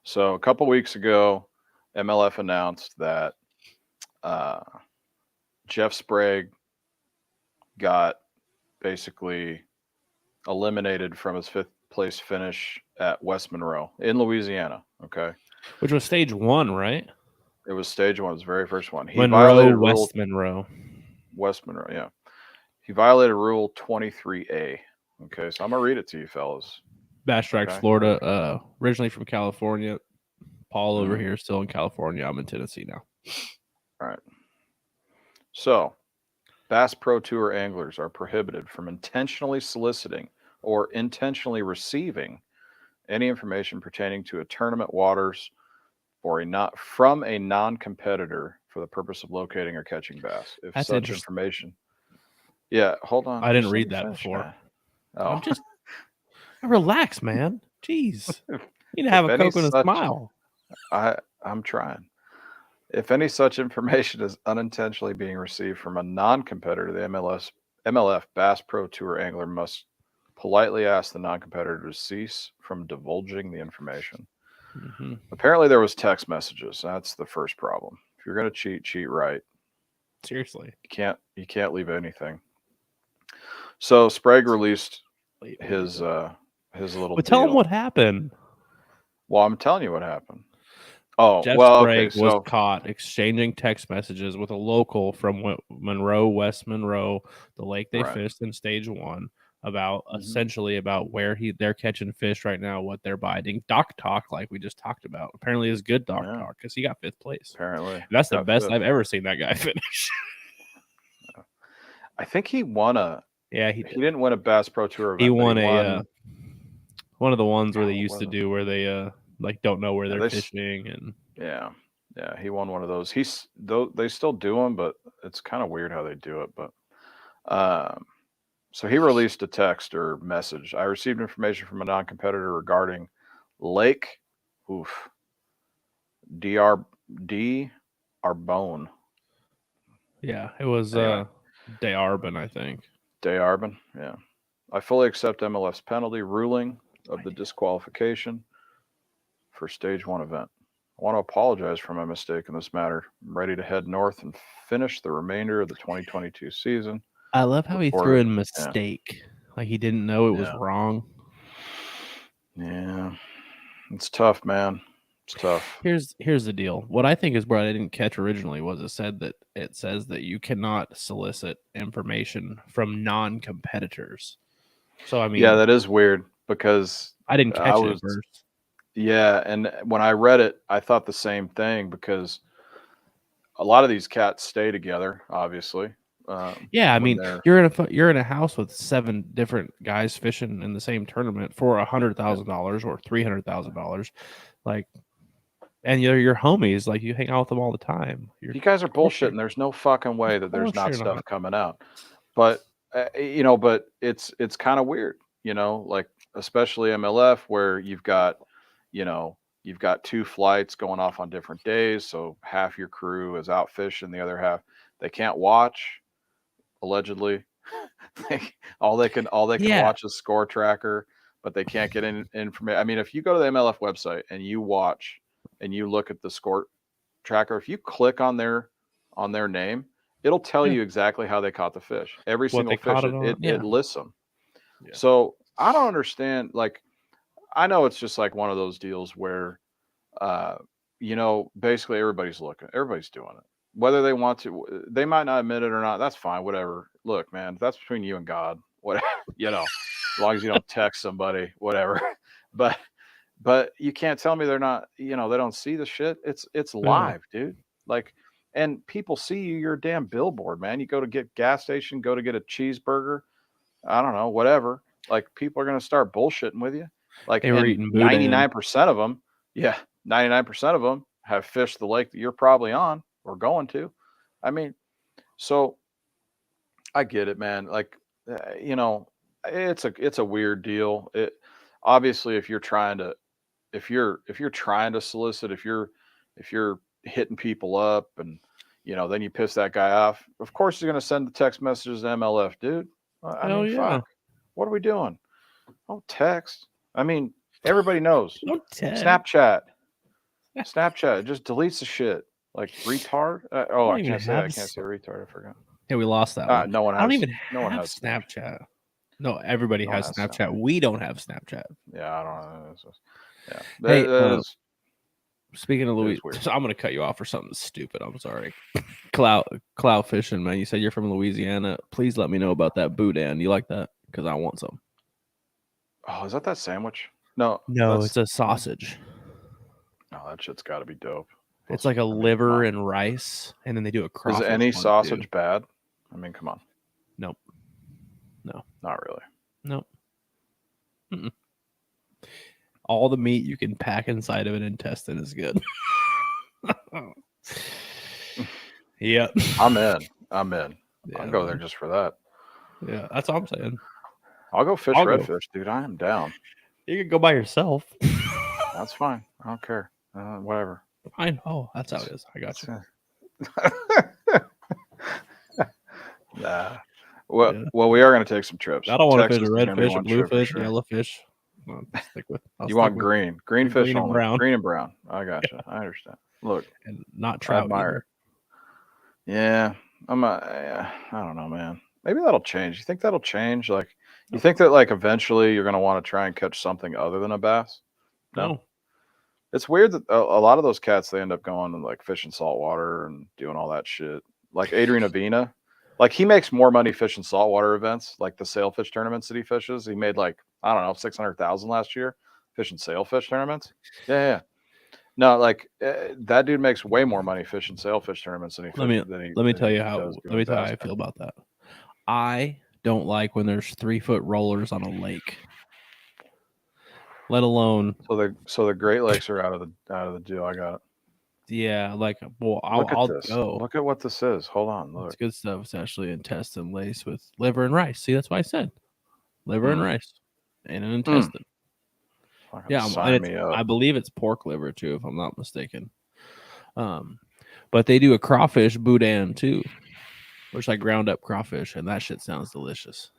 So a couple weeks ago, MLF announced that uh, Jeff Sprague got basically eliminated from his fifth place finish at West Monroe in Louisiana. Okay. Which was stage 1, right? It was stage one, his very first one. He Monroe, violated West Monroe. West Monroe, yeah. He violated Rule 23A. Okay, so I'm gonna read it to you, fellas. Bass Strikes, Okay. Florida. Originally from California. Paul over Mhm. here, still in California. I'm in Tennessee now. All right. So, Bass Pro Tour anglers are prohibited from intentionally soliciting or intentionally receiving any information pertaining to a tournament waters from a non-competitor for the purpose of locating or catching bass. If That's such interesting. information, yeah, hold on. I didn't Just let read me that finish, before. man. Oh, I'm just relax, man. Jeez. You need to have if a any Coke and a such, smile. I'm trying. If any such information is unintentionally being received from a non-competitor, the MLF Bass Pro Tour angler must politely ask the non-competitor to cease from divulging the information. Mm-hmm. Apparently, there was text messages. That's the first problem. If you're going to cheat right. Seriously. You can't leave anything. So Sprague released his little But tell him deal. what happened. Well, I'm telling you what happened. Oh, Jeff well, okay. Sprague was So caught exchanging text messages with a local from Monroe, West Monroe, the lake they right. fished in stage 1, about Mhm. essentially about where they're catching fish right now, what they're biting. Doc talk, like we just talked about, apparently is good doc Yeah, talk because he got 5th place. apparently. That's the Got best fifth. I've ever seen that guy finish. I think he won a. Yeah, he He did. didn't win a Bass Pro Tour He event, but won he won. one of the ones where they What used to was it? do where they like don't know where Yeah, they're fishing and yeah, he won one of those. They still do them, but it's kind of weird how they do it. But um, so he released a text or message. I received information from a non-competitor regarding Lake, oof, D Arbonne. yeah, it was Anyway, Dearbin, I think. Arbon. Yeah, I fully accept MLF's penalty ruling of the disqualification for stage one event. I want to apologize for my mistake in this matter. I'm ready to head north and finish the remainder of the 2022 season. I love how he threw Reported. in Yeah. mistake. Like he didn't know it was Yeah. wrong. Yeah. It's tough, man. It's tough. Here's the deal. What I think is what I didn't catch originally was it says that you cannot solicit information from non-competitors. So I mean, Yeah, that is weird because I didn't I catch it at was, first. yeah. And when I read it, I thought the same thing because a lot of these cats stay together, obviously. Yeah, I When mean, they're, you're in a house with 7 different guys fishing in the same tournament for $100,000 or $300,000, like, and you're your homies. Like you hang out with them all the time. you guys are Of course bullshitting. There's no fucking way that there's course not you're stuff not. coming out. But but it's kind of weird, like especially MLF where you've got 2 flights going off on different days, so half your crew is out fishing, the other half they can't watch allegedly. All they can Yeah, watch is score tracker, but they can't get in information. I mean, if you go to the MLF website and you watch and you look at the score tracker, if you click on their name, it'll tell yeah. you exactly how they caught the fish. Every What single they fish, caught it it on. it, Yeah, it lists them. yeah. So I don't understand. Like, I know it's just like one of those deals where, basically everybody's looking, everybody's doing it. Whether they want to, they might not admit it or not. That's fine. Whatever. Look, man, that's between you and God. Whatever. As long as you don't text somebody, whatever. But you can't tell me they're not. They don't see the shit. It's Yeah. live, dude. Like, and people see you. You're a damn billboard, man. You go to get gas station, go to get a cheeseburger. I don't know, whatever. Like people are going to start bullshitting with you. Like, They were and eating boudin. 99% of them, 99% of them have fished the lake that you're probably on or going to. I mean, so I get it, man. Like, you know, it's a weird deal. It obviously if you're trying to solicit, if you're hitting people up and then you piss that guy off, of course he's going to send the text messages to MLF, dude. I Hell mean, yeah. fuck. What are we doing? Don't text. I mean, everybody knows. Don't text. Snapchat. It just deletes the shit. Like retard. I can't say that. I can't say retard. I forgot. Yeah, we lost that one. No one has. I don't even no one have has Snapchat. No, everybody No one has has Snapchat. We don't have Snapchat. Yeah, I don't know. It's just- yeah. Hey, that is- speaking of Louis, weird. I'm gonna cut you off for something stupid. I'm sorry. Clout fishing, man. You said you're from Louisiana. Please let me know about that boudin. You like that? Because I want some. Oh, is that sandwich? No, it's a sausage. No, that shit's got to be dope. It's like a liver and rice, and then they do a crawfish. Is any sausage bad? I mean, come on. Nope. No. Not really. Nope. Mm-mm. All the meat you can pack inside of an intestine is good. Yeah. I'm in. Yeah, I'll go there just for that. Yeah, that's all I'm saying. I'll go fish redfish, dude. I am down. You can go by yourself. That's fine. I don't care. Whatever. I know. That's how it is. I got you. Nah. Well, we are going to take some trips. I don't want to fish a redfish, a bluefish, yellowfish. You want green fish and only. brown. Green and brown. I got you. I understand. Look, and not trout. Either. Yeah, I don't know, man. Maybe that'll change. You think that'll change? Like, you think that like eventually you're going to want to try and catch something other than a bass? No. It's weird that a lot of those cats, they end up going and like fishing saltwater and doing all that shit. Like Adrian Avena, like he makes more money fishing saltwater events, like the sailfish tournaments that he fishes. He made like, I don't know, 600,000 last year fishing sailfish tournaments. Yeah. No, like that dude makes way more money fishing sailfish tournaments than he. Let me tell you how I feel about that. I don't like when there's 3-foot rollers on a lake. Let alone so the Great Lakes are out of the deal. I got it. Yeah, like I'll go. Look at what this is. Hold on, look. It's good stuff. It's actually intestine laced with liver and rice. See, that's why I said liver and rice and an intestine. Yeah, I believe it's pork liver too, if I'm not mistaken. But they do a crawfish boudin too, which I ground up crawfish, and that shit sounds delicious.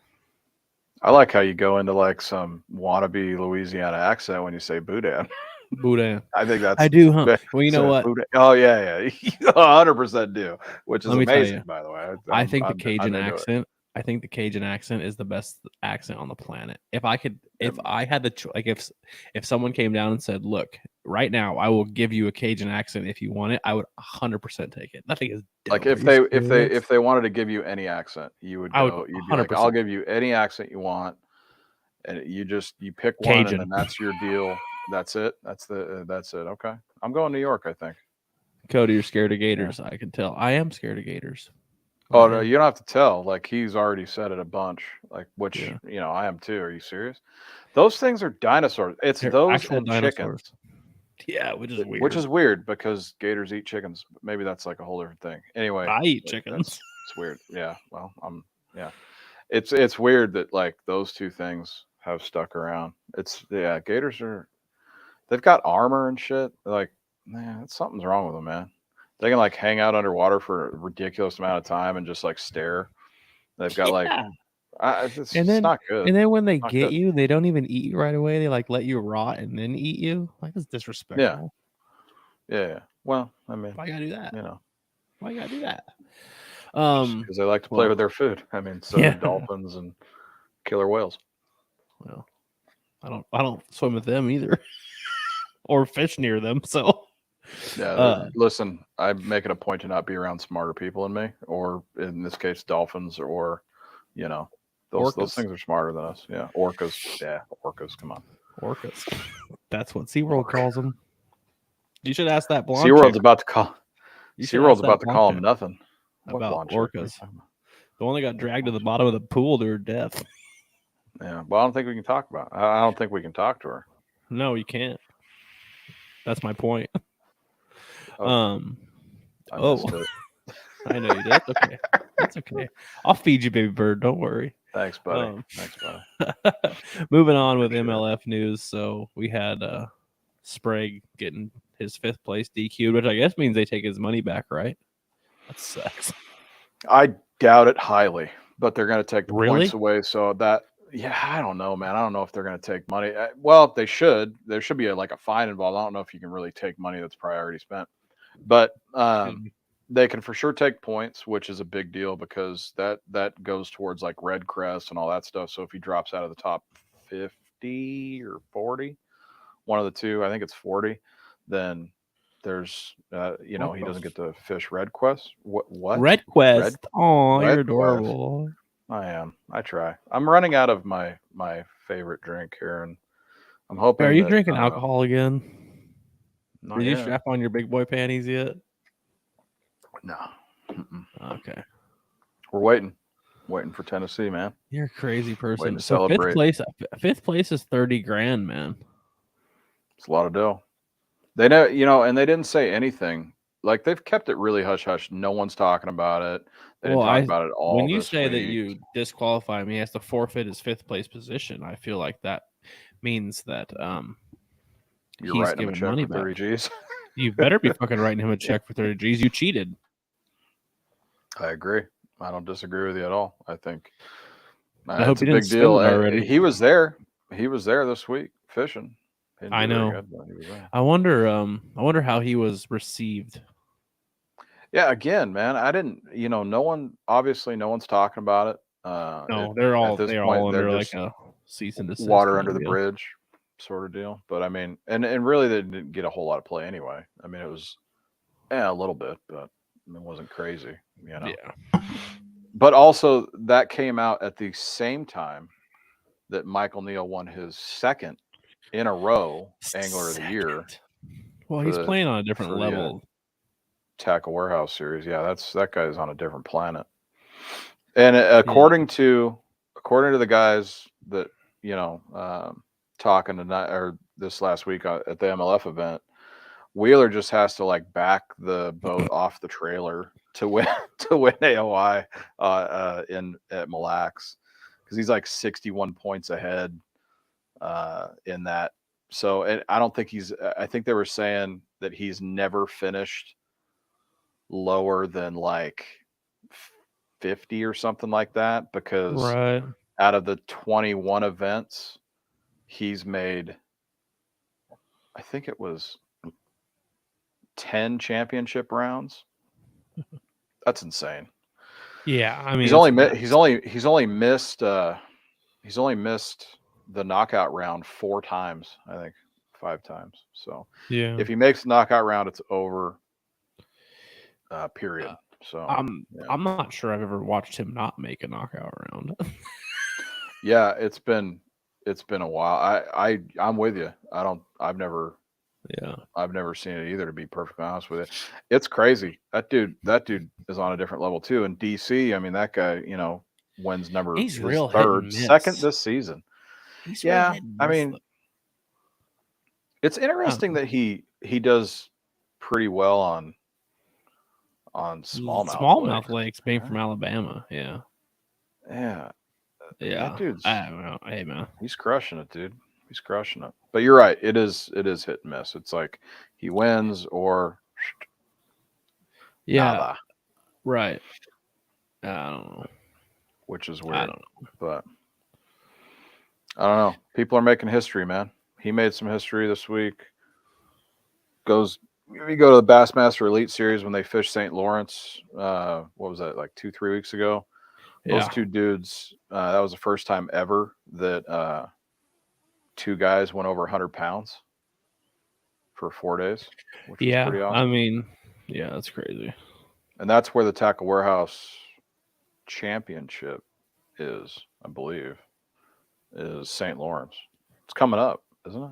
I like how you go into like some wannabe Louisiana accent when you say boudin. Boudin. I think that's. I do, huh? Well, you know what? Boudin. Oh yeah, 100% do. Which is amazing, by the way. I think the Cajun accent. I think the Cajun accent is the best accent on the planet. If I had the like, if someone came down and said, "Look, right now, I will give you a Cajun accent if you want it," I would 100% take it. That thing is dope. Like if they wanted to give you any accent, you would go. You'd be like, "I'll give you any accent you want," and you pick one, Cajun. And then that's your deal. That's it. That's it. Okay, I'm going New York. I think. Cody, you're scared of gators. Yeah. I can tell. I am scared of gators. Oh no, you don't have to tell. Like he's already said it a bunch. Like which I am too. Are you serious? Those things are dinosaurs. They're those and dinosaurs. Chickens. Yeah, which is weird. Which is weird because gators eat chickens. Maybe that's like a whole different thing. Anyway, I eat chickens. It's weird. Yeah. Well, It's weird that like those two things have stuck around. Gators they've got armor and shit. Like, man, something's wrong with them, man. They can like hang out underwater for a ridiculous amount of time and just like stare. They've got like, it's not good. And then when they get you, they don't even eat you right away. They like let you rot and then eat you. Like that's disrespectful. Yeah. Well, I mean, why you gotta do that? Why you gotta do that? Because they like to play with their food. I mean, so do dolphins and killer whales. Well, I don't swim with them either, or fish near them. So. Yeah, listen, I make it a point to not be around smarter people than me, or in this case, dolphins, or those things are smarter than us. Yeah, orcas. Yeah, orcas. Come on, orcas. That's what SeaWorld calls them. You should ask that blonde. SeaWorld's about to call. SeaWorld's about to call them nothing about orcas. The one that got dragged to the bottom of the pool to her death. Yeah. Well, I don't think we can talk about it. I don't think we can talk to her. No, you can't. That's my point. I missed it. I know you did. That's okay. That's okay. I'll feed you, baby bird. Don't worry. Thanks, buddy. Thanks, buddy. Moving on with Appreciate it. MLF news. So we had Sprague getting his 5th place DQ'd, which I guess means they take his money back, right? That sucks. I doubt it highly, but they're going to take the Really? points away. So that, yeah, I don't know, man. I don't know if they're going to take money. Well, they should. There should be like a fine involved. I don't know if you can really take money that's priority spent, but they can for sure take points, which is a big deal because that goes towards like Red Crest and all that stuff. So if he drops out of the top 50 or 40, one of the two, I think it's 40, then there's he doesn't get to fish Red Quest. What? Red Quest. Oh, you're adorable. Quest. I am. I try. I'm running out of my favorite drink here, and I'm hoping. Are you drinking alcohol again? Did you strap on your big boy panties yet? No. Okay. We're waiting for Tennessee, man. You're a crazy person. Waiting to So celebrate. fifth place is $30,000, man. It's a lot of dough. They know, and they didn't say anything. Like they've kept it really hush hush. No one's talking about it. They didn't talk about it all. When you say that you disqualify him, he has to forfeit his 5th place position. I feel like that means that you're writing him a check for 30 G's. You better be fucking writing him a check for 30 G's. You cheated. I agree. I don't disagree with you at all. I think I hope it's a big deal. Already. He was there. He was there this week fishing. I know. I wonder how he was received. Yeah, again, man, I didn't. No one's talking about it. No, they're all under like a cease and desist. Water under the bridge sort of deal. But I mean, and really they didn't get a whole lot of play anyway. I mean, it was a little bit, but it wasn't crazy, Yeah. But also that came out at the same time that Michael Neal won his 2nd in a row Angler of the Year. Well, he's playing on a different level. Tackle Warehouse Series. Yeah, that guy's on a different planet. And according to the guys that talking tonight or this last week at the MLF event, Wheeler just has to like back the boat off the trailer to win AOI at Mille Lacs because he's like 61 points ahead in that. So I don't think I think they were saying that he's never finished lower than like 50 or something like that because out of the 21 events he's made, I think it was 10 championship rounds. That's insane. Yeah, I mean he's only missed the knockout round 4 times, I think 5 times. So yeah, if he makes the knockout round, it's over. Period. So I'm not sure I've ever watched him not make a knockout round. Yeah, it's been a while. I'm with you. I've never seen it either, to be perfectly honest with you. It's crazy. That dude is on a different level too. In DC, I mean, that guy, wins He's real 2nd this season. I mean, it's interesting that he does pretty well on smallmouth lakes, being from Alabama. Yeah. That dude's, I don't know. Hey man, he's crushing it, dude. He's crushing it. But you're right. It is hit and miss. It's like he wins or nada. Right. I don't know. Which is weird. I don't know. But I don't know. People are making history, man. He made some history this week. We go to the Bassmaster Elite Series when they fished St. Lawrence. What was that, like 2-3 weeks ago? Those two dudes, that was the first time ever that 2 guys went over 100 pounds for 4 days. Which was pretty awesome. I mean, that's crazy. And that's where the Tackle Warehouse Championship is, I believe, is St. Lawrence. It's coming up, isn't it?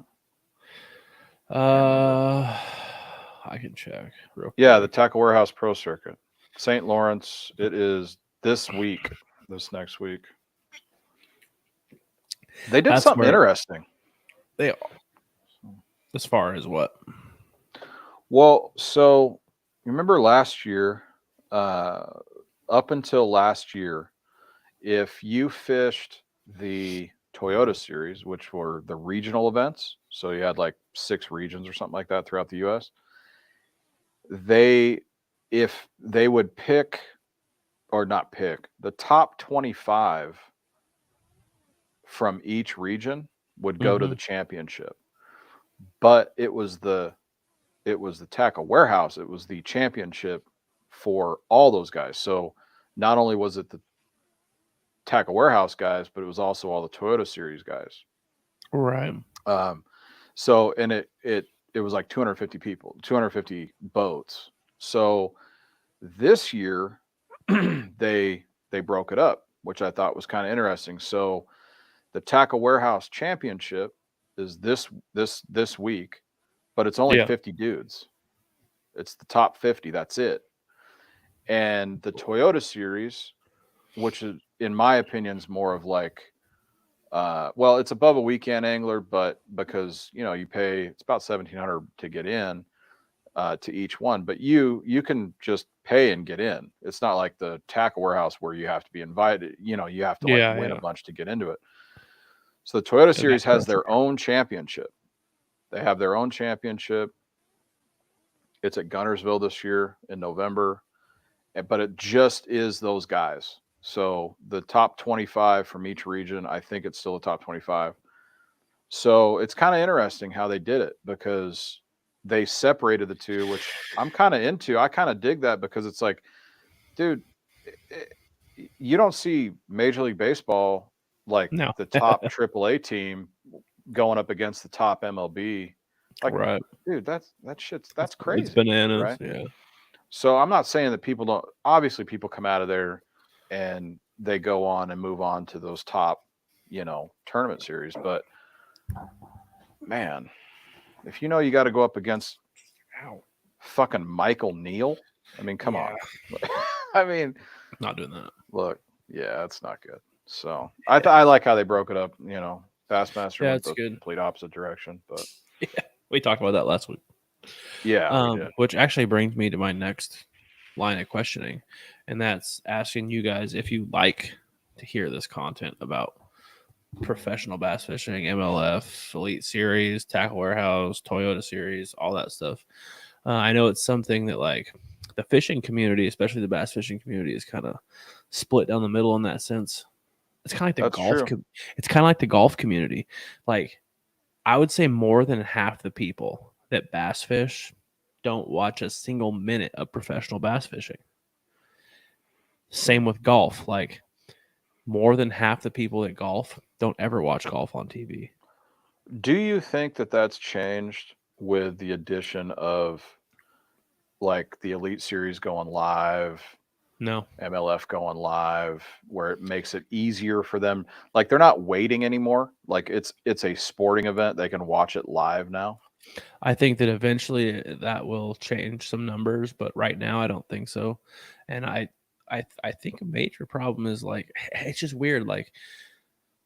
I can check real quick. Yeah, the Tackle Warehouse Pro Circuit. St. Lawrence, it is this next week. They did something interesting. They are. As far as what? Well, so you remember last year, up until last year, if you fished the Toyota series, which were the regional events, so you had like 6 regions or something like that throughout the US, if they would pick or not pick the top 25 from each region would go to the championship. But it was the tackle warehouse. It was the championship for all those guys. So not only was it the tackle warehouse guys, but it was also all the Toyota series guys. Right. So and it was like 250 people, 250 boats. So this year they broke it up, which I thought was kind of interesting. So the tackle warehouse championship is this week, but it's only 50 dudes. It's the top 50. That's it. And the Toyota series, which is, in my opinion, is more of like, well, it's above a weekend angler, but because, you know, you pay, it's about 1,700 to get in to each one, but you can just pay and get in. It's not like the tackle warehouse where you have to be invited, you know, you have to like win a bunch to get into it. So the Toyota series has their own championship. They have their own championship. It's at Guntersville this year in November, but it just is those guys. So the top 25 from each region, I think it's still the top 25. So it's kind of interesting how they did it because they separated the two, which I'm kind of into. I kind of dig that because it's like, dude, you don't see Major League Baseball like the top AAA team going up against the top MLB. Like, right. Dude, that's crazy. It's bananas, right? Yeah. So I'm not saying that people don't. Obviously, people come out of there and they go on and move on to those top, you know, tournament series. But man, if you know you got to go up against fucking Michael Neal, I mean, come on. I mean, not doing that. Look, yeah, that's not good. So I like how they broke it up. You know, Bassmaster went the complete opposite direction. But yeah, we talked about that last week. Yeah, we did. Which actually brings me to my next line of questioning, and that's asking you guys if you like to hear this content about professional bass fishing, MLF, Elite Series, Tackle Warehouse, Toyota Series, all that stuff. I know it's something that like the fishing community, especially the bass fishing community, is kind of split down the middle in that sense. It's kind of like the golf. It's kind of like the golf community. Like I would say more than half the people that bass fish don't watch a single minute of professional bass fishing. Same with golf. Like more than half the people that golf don't ever watch golf on TV. Do you think that that's changed with the addition of like the Elite Series going live? No. MLF going live, where it makes it easier for them. Like they're not waiting anymore. Like it's a sporting event. They can watch it live now. I think that eventually that will change some numbers, but right now I don't think so. And I think a major problem is like it's just weird. Like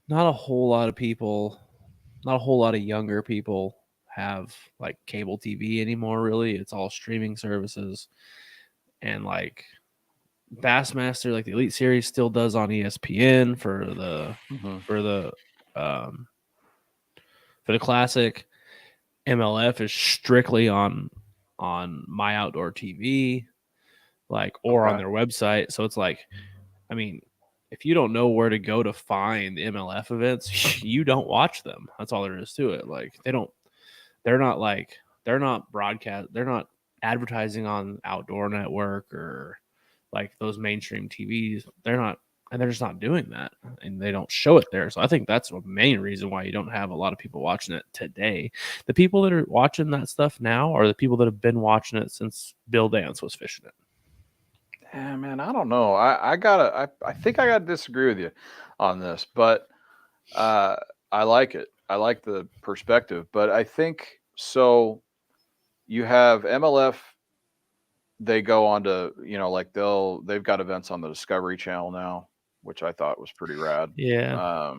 not a whole lot of people, not a whole lot of younger people have like cable TV anymore. Really, it's all streaming services, and like Bassmaster, like the Elite Series, still does on ESPN for the Classic. MLF is strictly on My Outdoor TV, like or on their website. So it's like, I mean, if you don't know where to go to find the MLF events, you don't watch them. That's all there is to it. Like they're not broadcast, they're not advertising on Outdoor Network or like those mainstream TVs. They're just not doing that, and they don't show it there. So I think that's the main reason why you don't have a lot of people watching it today. The people that are watching that stuff now are the people that have been watching it since Bill Dance was fishing it. Yeah, man, I don't know. I think I gotta disagree with you on this, but I like it. I like the perspective, but I think so. You have MLF. They go on to, you know, like they've got events on the Discovery Channel now, which I thought was pretty rad. Yeah.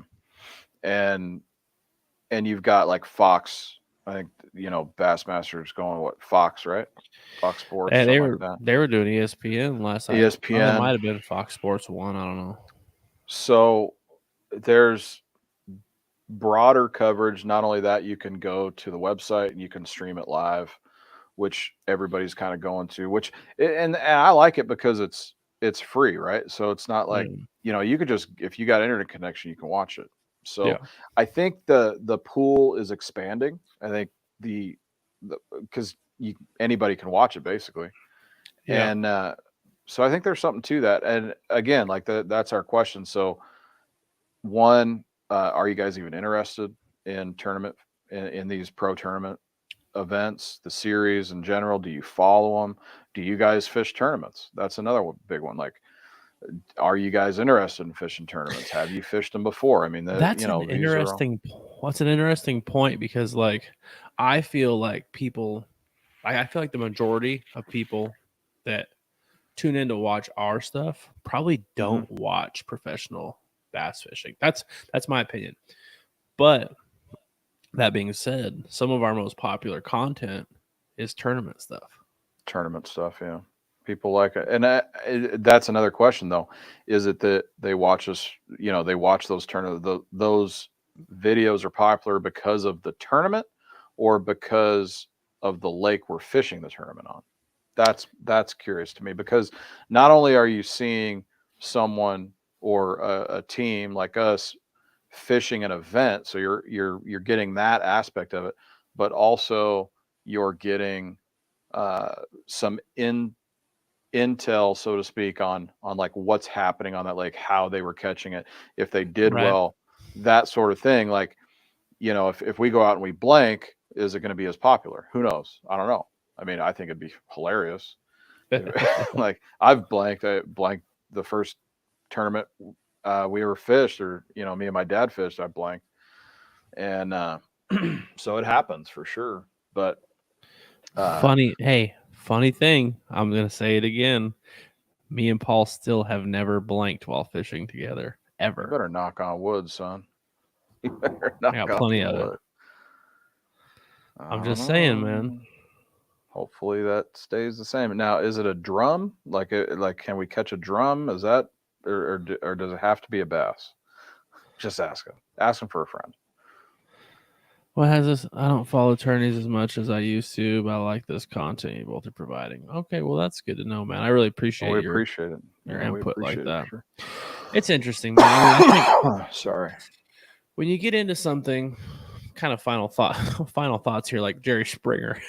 and you've got like Fox. I think Bassmaster's going what, Fox, right? Fox Sports, And something like that. they were doing ESPN last night. ESPN. Well, it might have been Fox Sports 1. I don't know. So there's broader coverage. Not only that, you can go to the website and you can stream it live, which everybody's kind of going to. Which and I like it because it's free, right? So it's not like you could just, if you got internet connection, you can watch it. So I think the pool is expanding. I think the because anybody can watch it basically, and so I think there's something to that. And again, like that's our question. So one, are you guys even interested in tournament in these pro tournament events, the series in general? Do you follow them? Do you guys fish tournaments? That's another big one. Like, are you guys interested in fishing tournaments? Have you fished them before? I mean, that's an interesting. What's an interesting point, because like I feel like people, I feel like the majority of people that tune in to watch our stuff probably don't watch professional bass fishing. That's my opinion. But that being said, some of our most popular content is tournament stuff. Yeah. People like it. And that's another question though. Is it that they watch us, they watch those those videos are popular because of the tournament or because of the lake we're fishing the tournament on? That's curious to me, because not only are you seeing someone or a team like us fishing an event, so you're getting that aspect of it, but also you're getting some intel, so to speak, on like what's happening on that lake, how they were catching it, if they did well, that sort of thing. Like, if we go out and we blank, is it going to be as popular? Who knows? I don't know. I mean, I think it'd be hilarious. Like I've blanked. I blanked the first tournament we ever fished, or me and my dad fished. I blanked, and so it happens for sure. But funny thing. I'm gonna say it again. Me and Paul still have never blanked while fishing together ever. You better knock on wood, son. You better knock I got plenty of wood. I'm just saying, man. Hopefully that stays the same. Now, is it a drum? Like can we catch a drum? Is that, or does it have to be a bass? Just ask him for a friend. What has this? I don't follow tourneys as much as I used to, but I like this content you both are providing. Okay, well that's good to know, man. I really appreciate your input like that. Sure. It's interesting, man. I think, sorry. When you get into something, kind of final thoughts here, like Jerry Springer.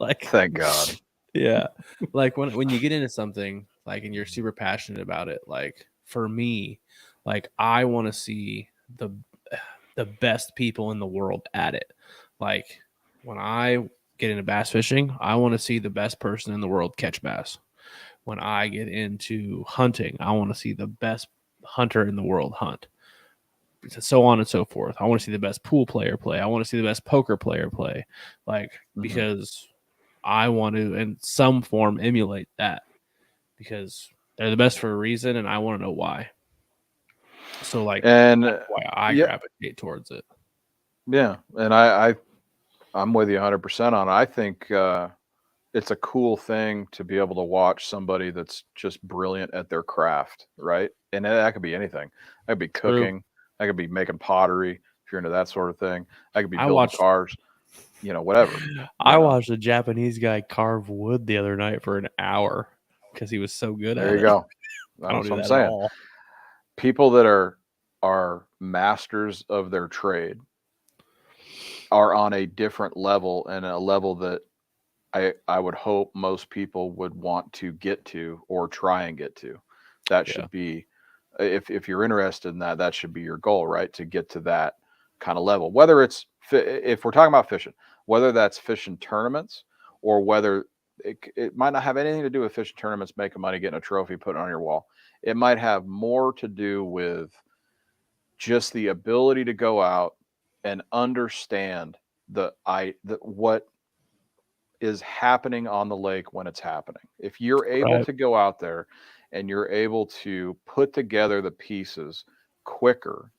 Like, thank God. Yeah, like when you get into something, like, and you're super passionate about it. Like for me, like I want to see the best people in the world at it. Like when I get into bass fishing, I want to see the best person in the world catch bass. When I get into hunting, I want to see the best hunter in the world hunt. So on and so forth. I want to see the best pool player play. I want to see the best poker player play. Like, because I want to, in some form, emulate that, because they're the best for a reason, and I want to know why. So, like, that's why I gravitate towards it. Yeah, and I'm with you 100% on it. I think it's a cool thing to be able to watch somebody that's just brilliant at their craft, right? And that could be anything. That could be cooking. That could be making pottery, if you're into that sort of thing. That could be building cars, whatever. I watched a Japanese guy carve wood the other night for an hour because he was so good at it. There you go. That's what I'm saying. At all. People that are masters of their trade are on a different level, and a level that I would hope most people would want to get to or try and get to. That should be, if you're interested in that, that should be your goal, right? To get to that kind of level. Whether it's, if we're talking about fishing, whether that's fishing tournaments, or whether it might not have anything to do with fishing tournaments, making money, getting a trophy, putting it on your wall. It might have more to do with just the ability to go out and understand what is happening on the lake when it's happening. If you're able to go out there and you're able to put together the pieces quicker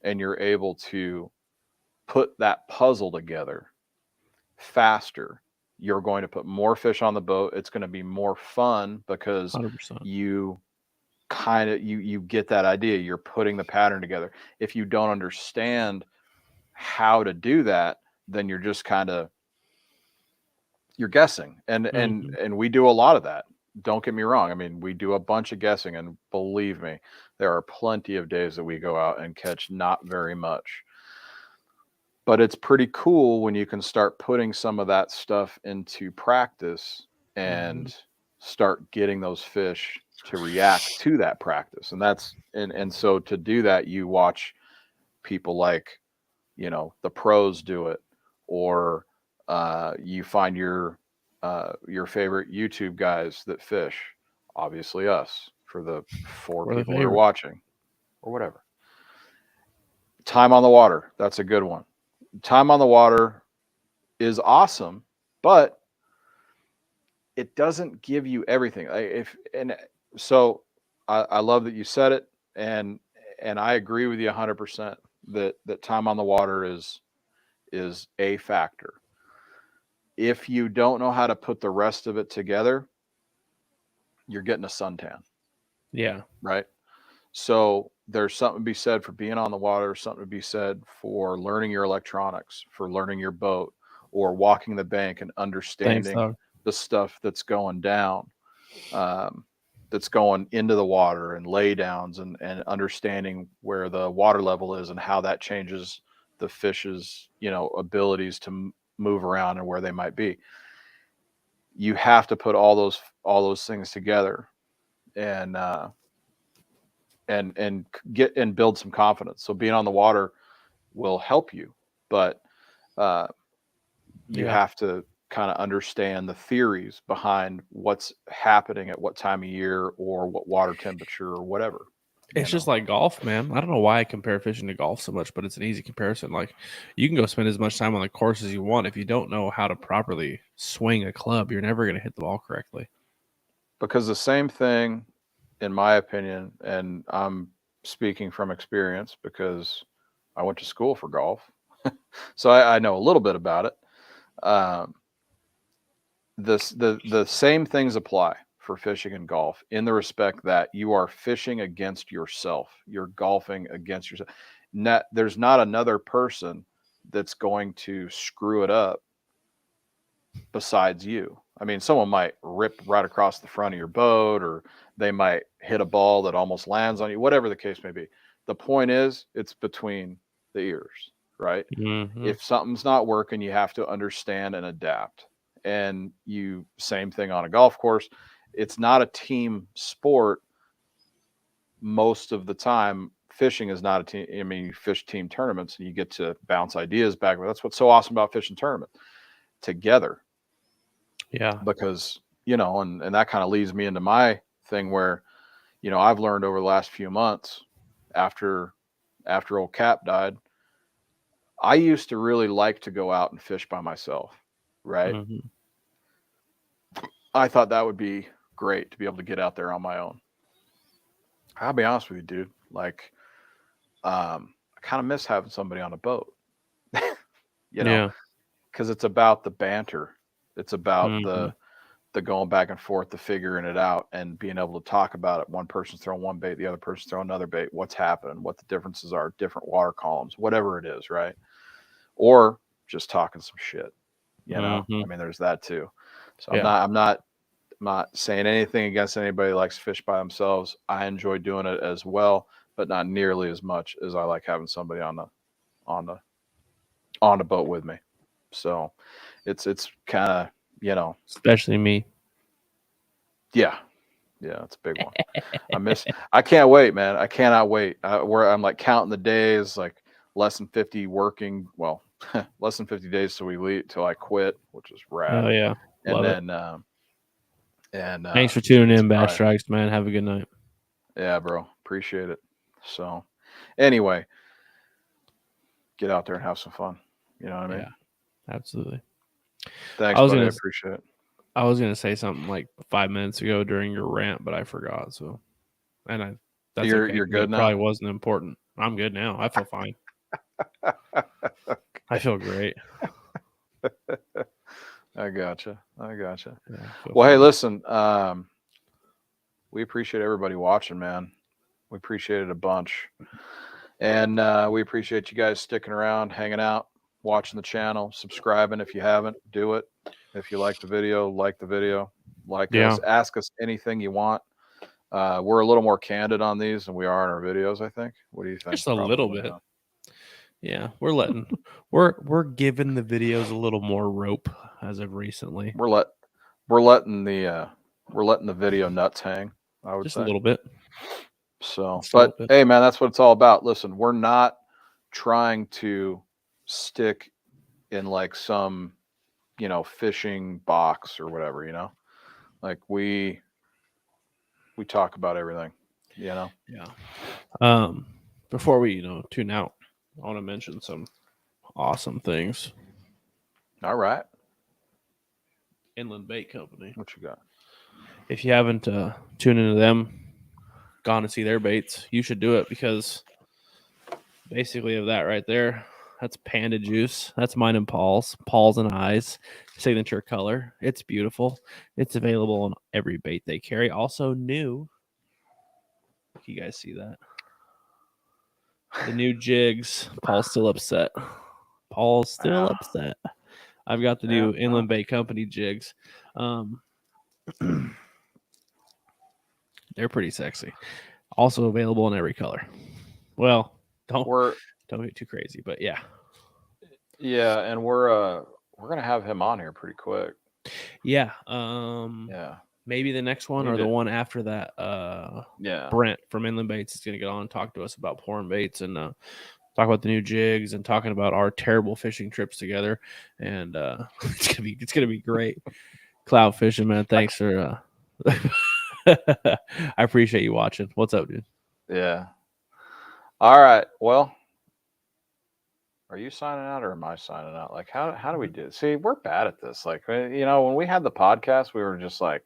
and you're able to put that puzzle together faster, you're going to put more fish on the boat. It's going to be more fun because 100%. you you get that idea. You're putting the pattern together. If you don't understand how to do that, then you're just you're guessing. And we do a lot of that. Don't get me wrong. I mean, we do a bunch of guessing, and believe me, there are plenty of days that we go out and catch not very much. But it's pretty cool when you can start putting some of that stuff into practice and start getting those fish to react to that practice. And so to do that, you watch people like, the pros do it, or you find your favorite YouTube guys that fish, obviously us, for the 4 We're the people that are favorite. watching, or whatever. Time on the water, that's a good one. Time on the water is awesome, but it doesn't give you everything. So I love that you said it, and I agree with you 100% that time on the water is a factor. If you don't know how to put the rest of it together, you're getting a suntan. Yeah. Right. So there's something to be said for being on the water, something to be said for learning your electronics, for learning your boat, or walking the bank and understanding the stuff that's going down, that's going into the water, and lay downs, and understanding where the water level is and how that changes the fish's, abilities to move around and where they might be. You have to put all those things together, and get and build some confidence. So being on the water will help you, but you have to kind of understand the theories behind what's happening at what time of year, or what water temperature, or whatever. It's just like golf, man. I don't know why I compare fishing to golf so much, but it's an easy comparison. Like, you can go spend as much time on the course as you want. If you don't know how to properly swing a club, you're never going to hit the ball correctly. Because the same thing, in my opinion, and I'm speaking from experience because I went to school for golf, so I know a little bit about it. The same things apply for fishing and golf, in the respect that you are fishing against yourself. You're golfing against yourself. There's not another person that's going to screw it up besides you. I mean, someone might rip right across the front of your boat, or they might hit a ball that almost lands on you, whatever the case may be. The point is, it's between the ears, right? If something's not working, you have to understand and adapt. And same thing on a golf course. It's not a team sport most of the time. Fishing is not a team. I mean, you fish team tournaments and you get to bounce ideas back. That's what's so awesome about fishing tournament together. Yeah. Because, and that kind of leads me into my thing where, I've learned over the last few months, after old Cap died, I used to really like to go out and fish by myself. Right. I thought that would be great to be able to get out there on my own. I'll be honest with you, dude. Like, I kind of miss having somebody on a boat, because it's about the banter. It's about the going back and forth, the figuring it out, and being able to talk about it. One person's throwing one bait, the other person's throwing another bait. What's happening? What the differences are? Different water columns, whatever it is, right? Or just talking some shit. I mean, there's that too. So I'm not saying anything against anybody who likes to fish by themselves. I enjoy doing it as well, but not nearly as much as I like having somebody on the boat with me. So it's kind of, especially me. Yeah, it's a big one. I can't wait, man. I cannot wait. I'm like counting the days, like less than 50 working. Well, less than 50 days till we leave, till I quit, which is rad. Oh yeah, and love then it. Thanks for tuning in, Bass Strikes, man. Have a good night. Yeah, bro. Appreciate it. So, anyway, get out there and have some fun. You know what I mean? Yeah, absolutely. Thanks, buddy. I appreciate it. I was gonna say something like 5 minutes ago during your rant, but I forgot. So, and that's you're good now. Probably wasn't important. I'm good now. I feel fine. I feel great. I gotcha. Yeah, Well, hey, fine. listen, we appreciate everybody watching, man. We appreciate it a bunch. And we appreciate you guys sticking around, hanging out, watching the channel, subscribing if you haven't, do it. If you like the video, like us, ask us anything you want. We're a little more candid on these than we are in our videos, I think. What do you think? Just a little bit. Huh? Yeah, we're giving the videos a little more rope as of recently. We're letting the video nuts hang, I would Just say. a little bit. So, but hey, man, that's what it's all about. Listen, we're not trying to stick in like some, fishing box or whatever, like we talk about everything, Yeah. Before we, tune out, I want to mention some awesome things. All right. Inland Bait Company. What you got? If you haven't tuned into them, gone to see their baits, you should do it because basically of that right there, that's Panda juice. That's mine and Paul's and I's signature color. It's beautiful. It's available on every bait they carry. Also new. You guys see that? The new jigs. Paul's still upset. I've got the new Inland Bait Company jigs. They're pretty sexy. Also available in every color. Well, don't get too crazy, but yeah. Yeah, and we're gonna have him on here pretty quick. Yeah. Yeah. Maybe the next one or the one after that. Yeah. Brent from Inland Baits is gonna get on and talk to us about pouring baits and talk about the new jigs and talking about our terrible fishing trips together. And it's gonna be great. Cloud fishing, man. Thanks for I appreciate you watching. What's up, dude? Yeah. All right. Well, are you signing out or am I signing out? Like, how do we do it? See, we're bad at this. Like, when we had the podcast, we were just like,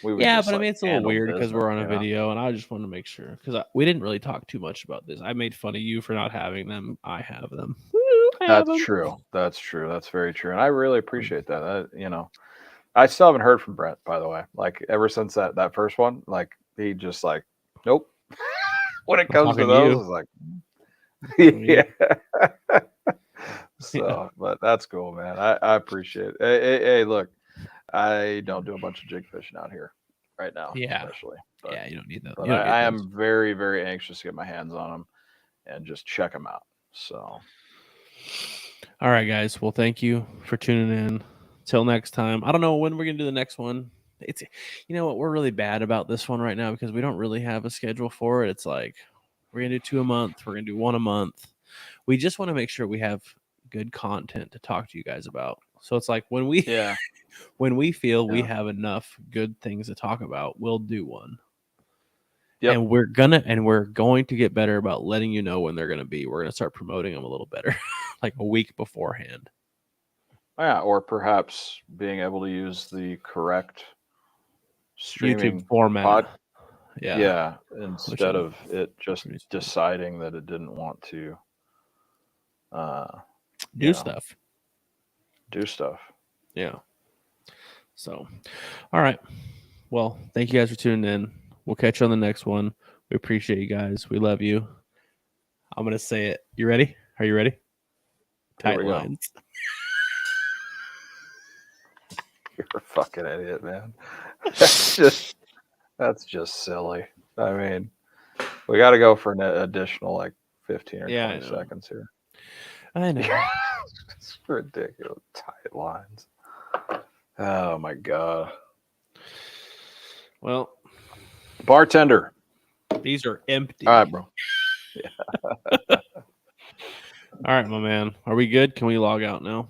but I mean, it's a little weird because we're on a video, and I just wanted to make sure because we didn't really talk too much about this. I made fun of you for not having them. I have them. That's true. That's true. That's very true. And I really appreciate that. I still haven't heard from Brent, by the way. Like, ever since that first one, like, he just like, nope. When it comes to those, it's like, yeah. So, but that's cool, man. I appreciate it. Hey, look, I don't do a bunch of jig fishing out here right now, especially. But, yeah, you don't need that. But I am very, very anxious to get my hands on them and just check them out. So, all right, guys. Well, thank you for tuning in. Till next time. I don't know when we're gonna do the next one. It's, what, we're really bad about this one right now because we don't really have a schedule for it. It's like we're gonna do 2 a month. We're gonna do 1 a month. We just want to make sure we have good content to talk to you guys about. So it's like when we feel we have enough good things to talk about, we'll do one. Yep. And we're going to get better about letting you know when they're going to be. We're going to start promoting them a little better, like a week beforehand. Yeah, or perhaps being able to use the correct streaming YouTube format. Yeah, instead of it just deciding that it didn't want to do stuff. Yeah. So, all right. Well, thank you guys for tuning in. We'll catch you on the next one. We appreciate you guys. We love you. I'm going to say it. You ready? Are you ready? Tight lines. You're a fucking idiot, man. That's just silly. I mean, we got to go for an additional like 15 or 20 seconds here. I know. It's ridiculous. Tight lines. Oh my God. Well, bartender. These are empty. All right, bro. Yeah. All right, my man. Are we good? Can we log out now?